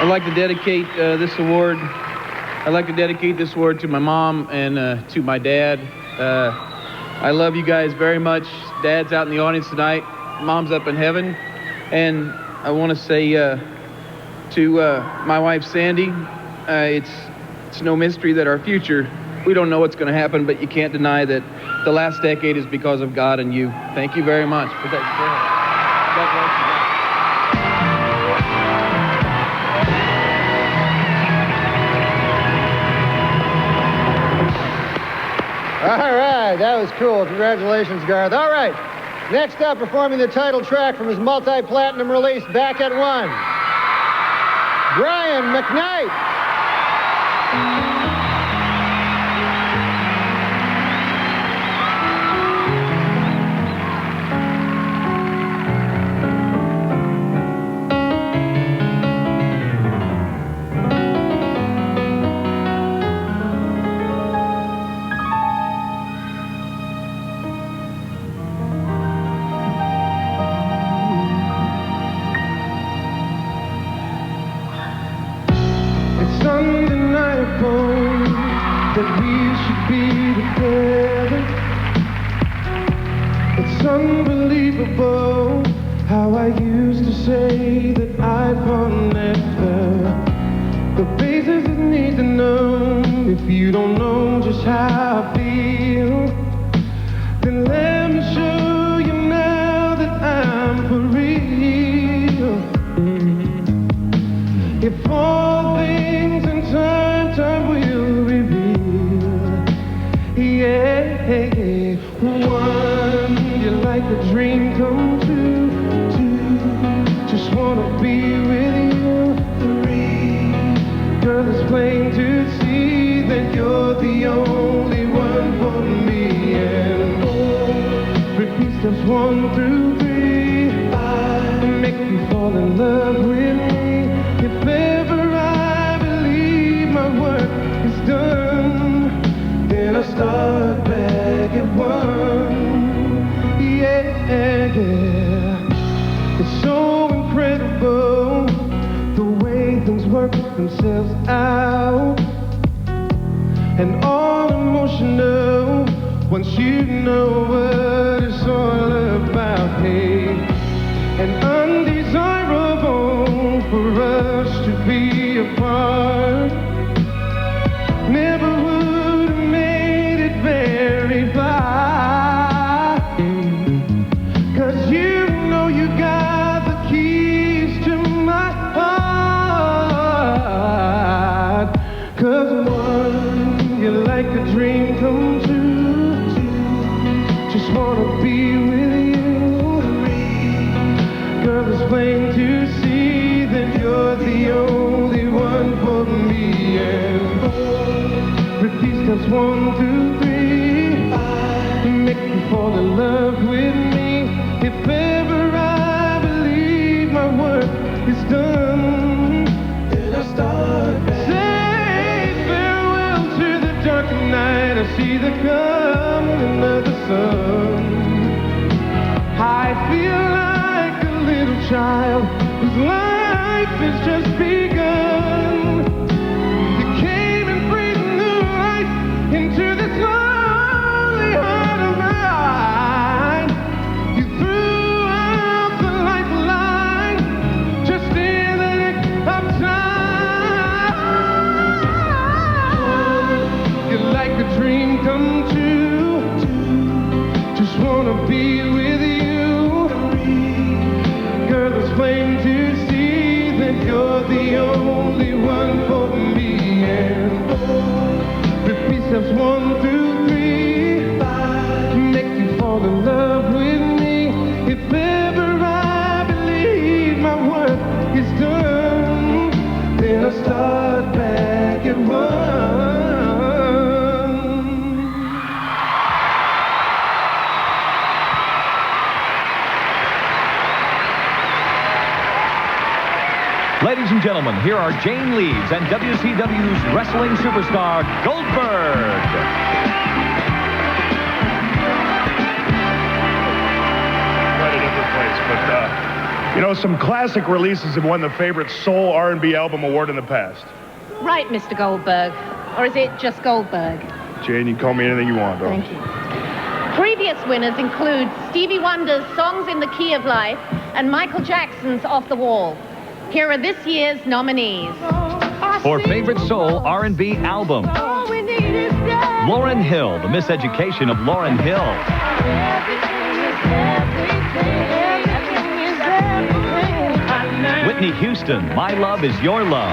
I'd like to dedicate this award. I'd like to dedicate this award to my mom and to my dad. I love you guys very much. Dad's out in the audience tonight. Mom's up in heaven. And I want to say to my wife, Sandy, it's no mystery that our future, we don't know what's going to happen, but you can't deny that the last decade is because of God and you. Thank you very much for that. All right, that was cool. Congratulations, Garth. All right, next up, performing the title track from his multi-platinum release, Back at One, Brian McKnight. That we should be together. It's unbelievable how I used to say that I'd want never. The basics that need to know. If you don't know just how I feel, then let me show you now that I'm for real. If all things in time will reveal. Yeah, one, you're like a dream come true. 2, just wanna be with you. 3, girl, it's plain to see that you're the only one for me. And 4, repeat steps 1 through 3. 5, make you fall in love with me. If ever I believe my work is done, then I start back at 1. Yeah. It's so incredible the way things work themselves out, and all emotional once you know what it's all about. Hey, and undesirable for us to be apart. Never would have made it very far. 'Cause you know you got the keys to my heart. 'Cause 1, you're like a dream come true. 2, just wanna be with you. 3, girl, it's plain to see that you're the only one for me. And 4, repeat steps 1 through 3. 5, make you fall in love with me. If ever I believe my work is done, then I start back. Say farewell to the dark night. I see the coming of the sun. I feel like a little child has just begun. You came and breathed new life into this lonely heart of mine. You threw out the lifeline just in the nick of time. You're like a dream come true. Just wanna be with you. Girl, it's plain to see that you're the only one for me. And the precepts 1 through 3 make you fall in love with me. If ever I believe my work is done, then I'll start back at 1. Ladies and gentlemen, here are Jane Leeds and WCW's wrestling superstar, Goldberg. Quite a different place, but, you know, some classic releases have won the favorite soul R&B album award in the past. Right, Mr. Goldberg. Or is it just Goldberg? Jane, you can call me anything you want, though. Thank you. Previous winners include Stevie Wonder's Songs in the Key of Life and Michael Jackson's Off the Wall. Here are this year's nominees. For favorite soul R&B album, Lauryn Hill, The Miseducation of Lauryn Hill. Whitney Houston, My Love Is Your Love.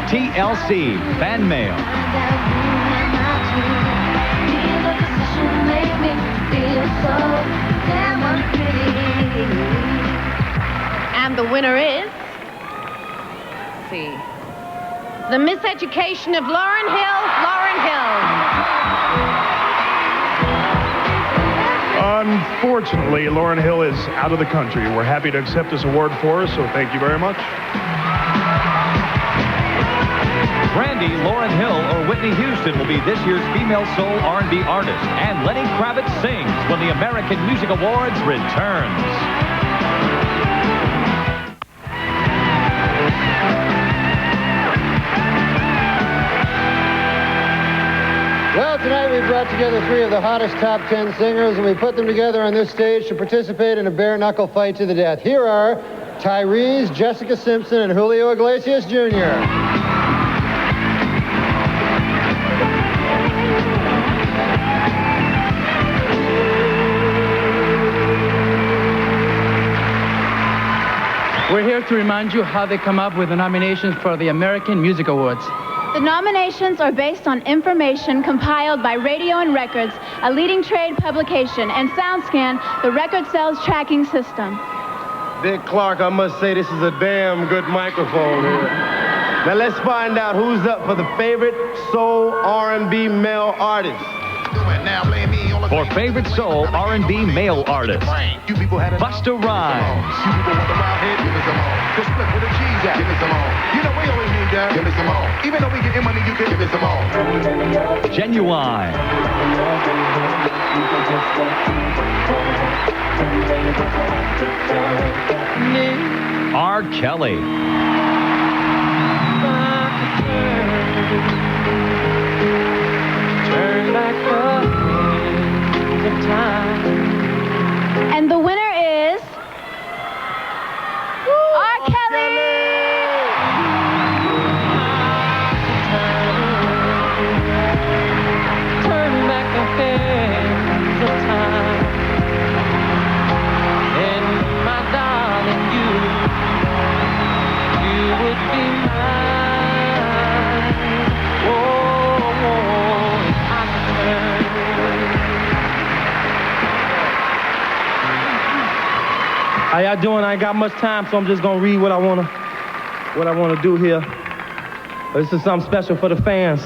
TLC, Fan Mail. And the winner is... let's see. The Miseducation of Lauryn Hill, Lauryn Hill. Unfortunately, Lauryn Hill is out of the country. We're happy to accept this award for her, so thank you very much. Brandy, Lauryn Hill, or Whitney Houston will be this year's Female Soul R&B Artist. And Lenny Kravitz sings when the American Music Awards returns. Well, tonight we brought together 3 of the hottest top 10 singers, and we put them together on this stage to participate in a bare-knuckle fight to the death. Here are Tyrese, Jessica Simpson, and Julio Iglesias Jr. We're here to remind you how they come up with the nominations for the American Music Awards. The nominations are based on information compiled by Radio and Records, a leading trade publication, and SoundScan, the record sales tracking system. Dick Clark, I must say this is a damn good microphone here. Now let's find out who's up for the favorite soul R&B male artist. For favorite soul R&B male artist, Busta Rhymes. Even though we get money, you can give me some more. Genuine. R. Kelly. Turn back the time. And the winner is... R. Kelly! Turn back the hands of time. And my darling, you would be mine. Oh, if I could turn. How y'all doing? I ain't got much time, so I'm just gonna read what I wanna do here. This is something special for the fans.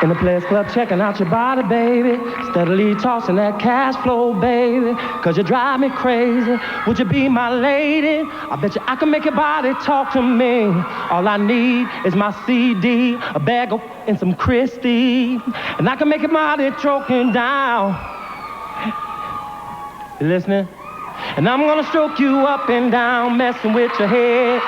In the Players Club, checking out your body, baby. Steadily tossing that cash flow, baby. Cause you drive me crazy. Would you be my lady? I bet you I can make your body talk to me. All I need is my CD, a bag of and some Christie. And I can make your body choking down. You listening? And I'm gonna stroke you up and down, messing with your head.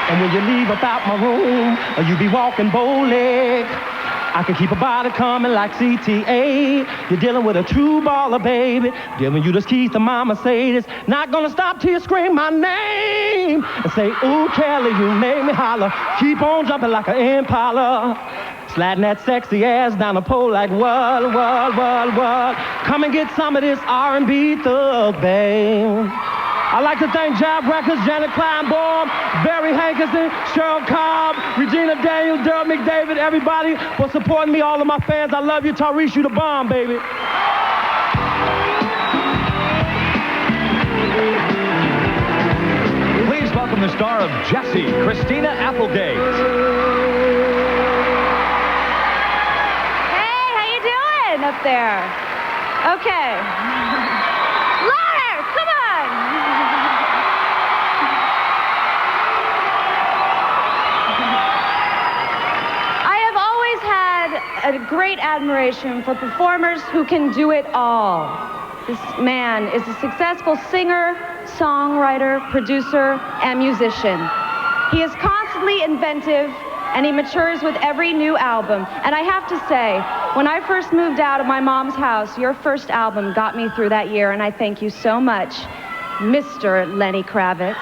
And when you leave about my room, or you be walking bow-legged, I can keep a body coming like CTA. You're dealing with a true baller, baby. Giving you the keys to my Mercedes. Not gonna stop till you scream my name and say, ooh, Kelly, you made me holler. Keep on jumping like an Impala. Sliding that sexy ass down the pole like what? Come and get some of this R&B thug, babe. I'd like to thank Jab Records, Janet Kleinbaum, Barry Hankerson, Cheryl Cobb, Regina Daniels, Daryl McDavid, everybody for supporting me, all of my fans. I love you. Tyrese, you the bomb, baby. Please welcome the star of Jessie, Christina Applegate. Hey, how you doing up there? Okay. Louder, come on. A great admiration for performers who can do it all. This man is a successful singer, songwriter, producer, and musician. He is constantly inventive, and he matures with every new album. And I have to say, when I first moved out of my mom's house, your first album got me through that year, and I thank you so much, Mr. Lenny Kravitz.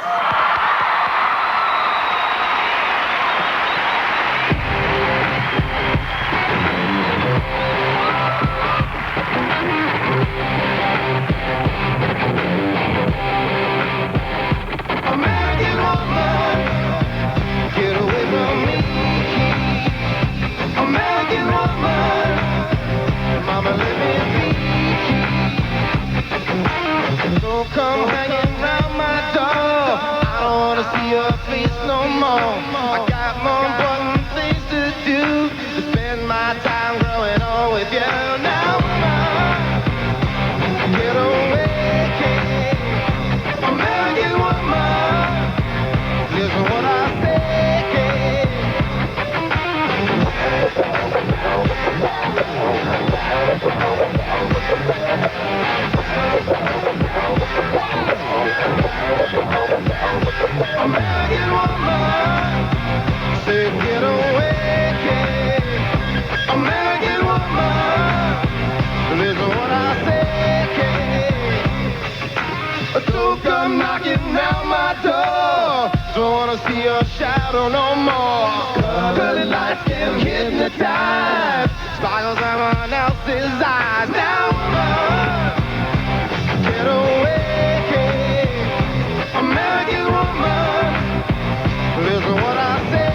Come hanging round my door. I don't wanna see your face no more. I got more important things to do, to spend my time growing old with you. Now get away, American woman. Listen what I say. American woman, say get away, American woman, listen what I say. Don't come knocking down my door. Don't wanna see your shadow no more. Curly lights can hypnotize, sparkles someone else's eyes. Now get away. American woman, listen what I say.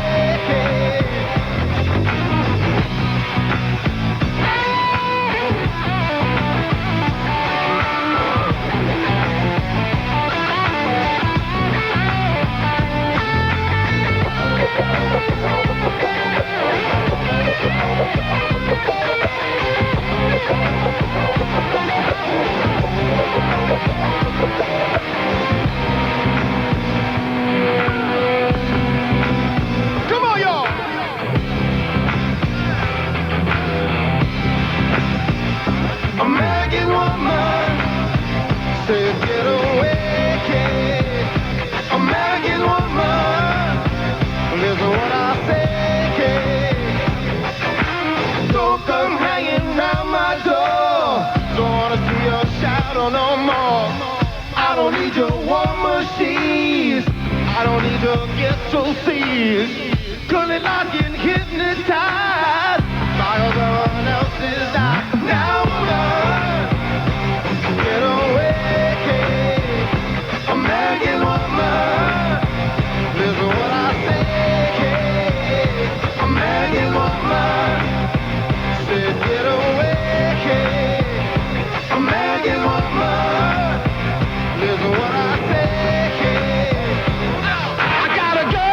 American woman, say get away, American woman, listen what I say. Don't come hanging round my door. Don't wanna see your shadow no more. I don't need your war machines. I don't need your ghetto scenes. Couldn't not get hypnotized by someone else's eyes. Now get away, American woman. Listen what I say. American woman, say get away, American woman. Listen what I say. I gotta go.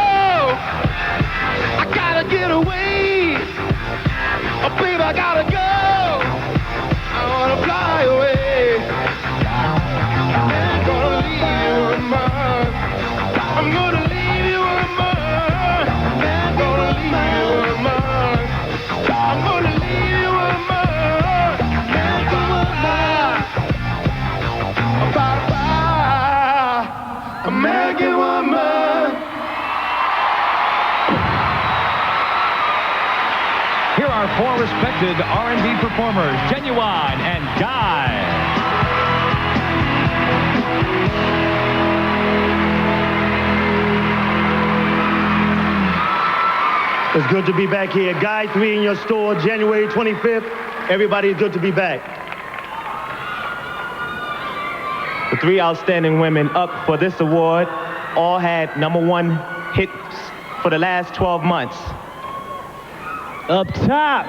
our four respected R&B performers, Genuine and Guy. It's good to be back here. Guy 3 in your store, January 25th. Everybody's good to be back. The three outstanding women up for this award all had #1 hits for the last 12 months. Up top,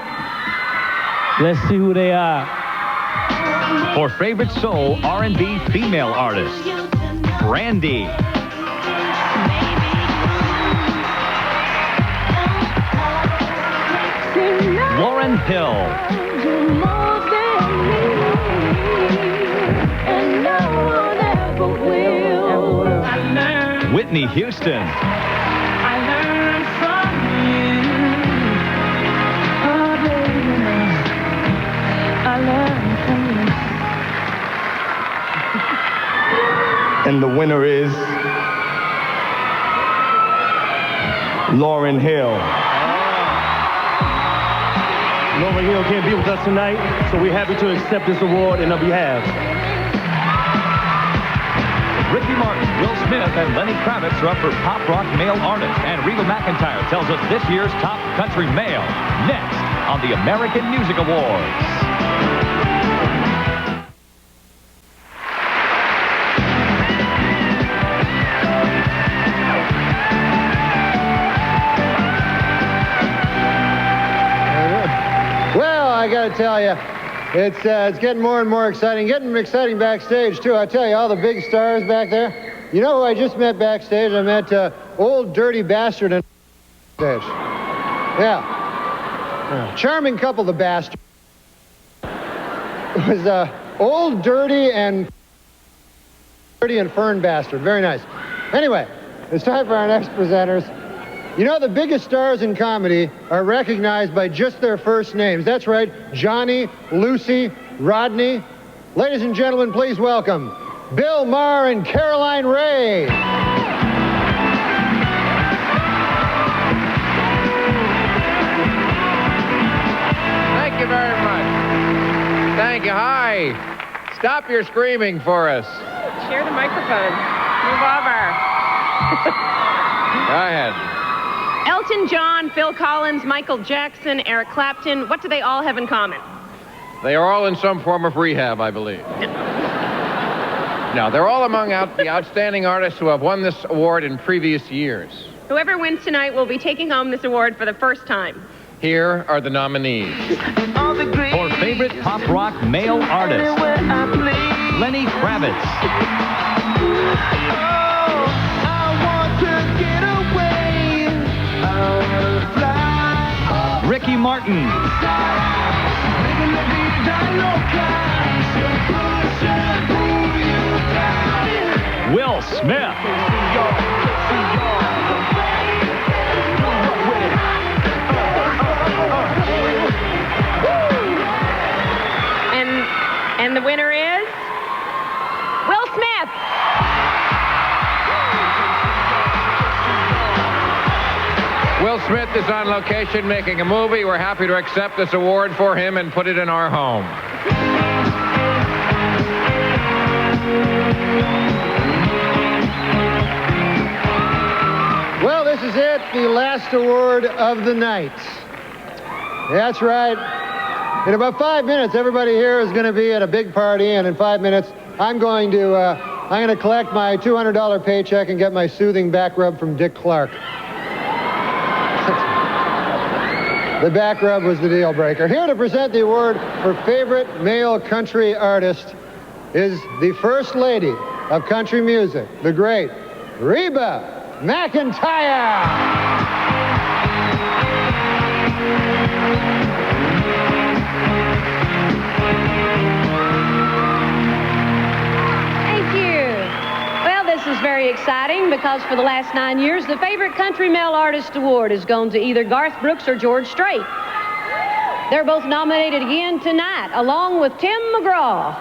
let's see who they are. For favorite soul R&B female artist, Brandy. Lauryn Hill. Whitney Houston. And the winner is Lauryn Hill. Lauryn Hill can't be with us tonight, so we're happy to accept this award in her behalf. Ricky Martin, Will Smith, and Lenny Kravitz are up for Pop Rock Male Artist, and Reba McEntire tells us this year's top country male next on the American Music Awards. I got to tell you, it's getting more and more exciting. Getting exciting backstage, too. I tell you, all the big stars back there. You know who I just met backstage? I met Old Dirty Bastard and stage. Yeah. Charming couple, the bastard. It was Old Dirty and Fern Bastard. Very nice. Anyway, it's time for our next presenters. You know, the biggest stars in comedy are recognized by just their first names. That's right, Johnny, Lucy, Rodney. Ladies and gentlemen, please welcome Bill Maher and Caroline Ray. Thank you very much. Thank you. Hi. Stop your screaming for us. Share the microphone. Move over. Go ahead. Elton John, Phil Collins, Michael Jackson, Eric Clapton, what do they all have in common? They are all in some form of rehab, I believe. No, they're all among the outstanding artists who have won this award in previous years. Whoever wins tonight will be taking home this award for the first time. Here are the nominees. For favorite pop rock male artist, Lenny Kravitz. Ricky Martin. Will Smith. And the winner is Will Smith. Will Smith is on location making a movie. We're happy to accept this award for him and put it in our home. Well, this is it, the last award of the night. That's right. In about 5 minutes, everybody here is going to be at a big party, and in 5 minutes, I'm going to collect my $200 paycheck and get my soothing back rub from Dick Clark. The back rub was the deal breaker. Here to present the award for favorite male country artist is the First Lady of country music, the great Reba McEntire. This is very exciting because for the last 9 years, the favorite country male artist award has gone to either Garth Brooks or George Strait. They're both nominated again tonight, along with Tim McGraw.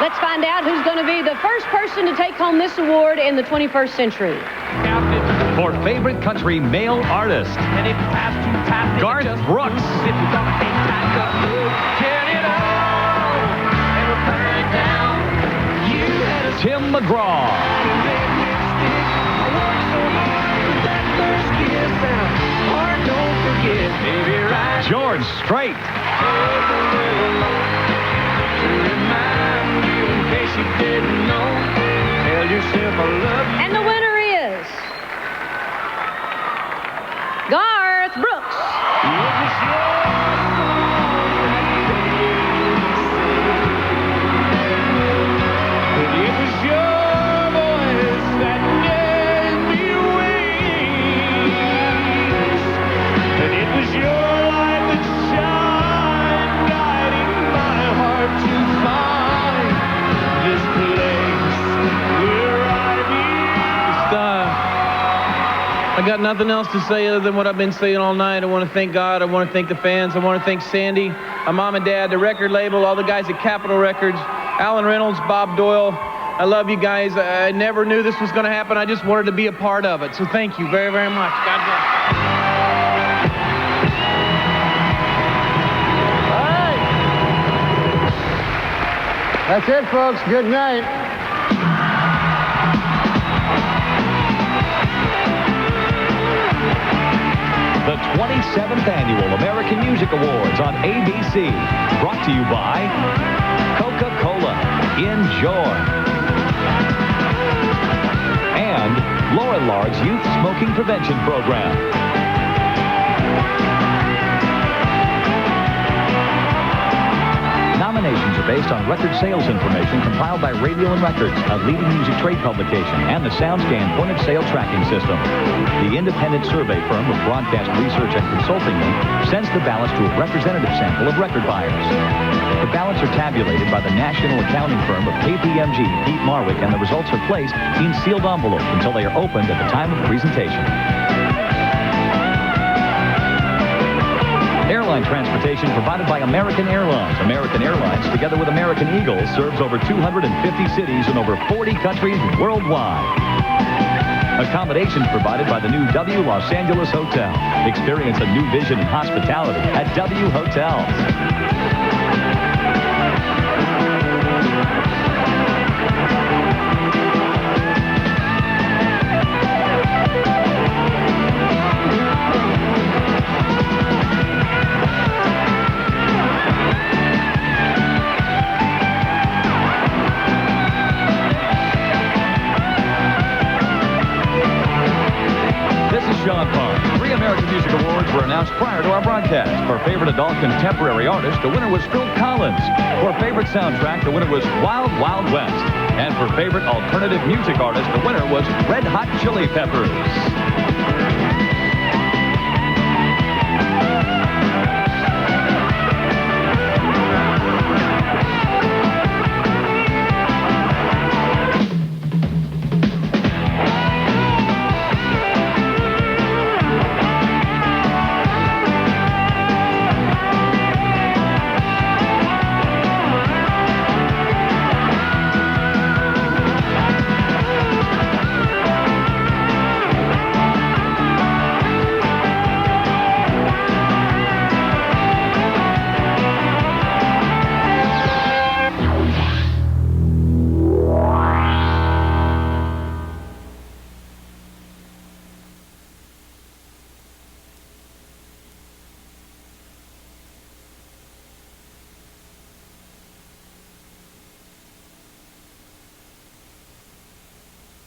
Let's find out who's going to be the first person to take home this award in the 21st century. Captain. For favorite country male artist, Garth Brooks. Tim McGraw. George Strait. And the winner is Garth Brooks. I got nothing else to say other than what I've been saying all night. I want to thank God. I want to thank the fans. I want to thank Sandy, my mom and dad, the record label, all the guys at Capitol Records, Alan Reynolds, Bob Doyle. I love you guys. I never knew this was going to happen. I just wanted to be a part of it. So thank you very, very much. God bless. That's it, folks. Good night. The 27th Annual American Music Awards on ABC. Brought to you by Coca-Cola. Enjoy. And Laura Lard's Youth Smoking Prevention Program. Nominations are based on record sales information compiled by Radio and Records, a leading music trade publication, and the SoundScan point-of-sale tracking system. The independent survey firm of Broadcast Research and Consulting Inc. sends the ballots to a representative sample of record buyers. The ballots are tabulated by the national accounting firm of KPMG, Pete Marwick, and the results are placed in sealed envelopes until they are opened at the time of presentation. Airline transportation provided by American Airlines. American Airlines, together with American Eagle, serves over 250 cities in over 40 countries worldwide. Accommodations provided by the new W Los Angeles Hotel. Experience a new vision in hospitality at W Hotels. Sean Parr. 3 American Music Awards were announced prior to our broadcast. For favorite adult contemporary artist, the winner was Phil Collins. For favorite soundtrack, the winner was Wild Wild West. And for favorite alternative music artist, the winner was Red Hot Chili Peppers.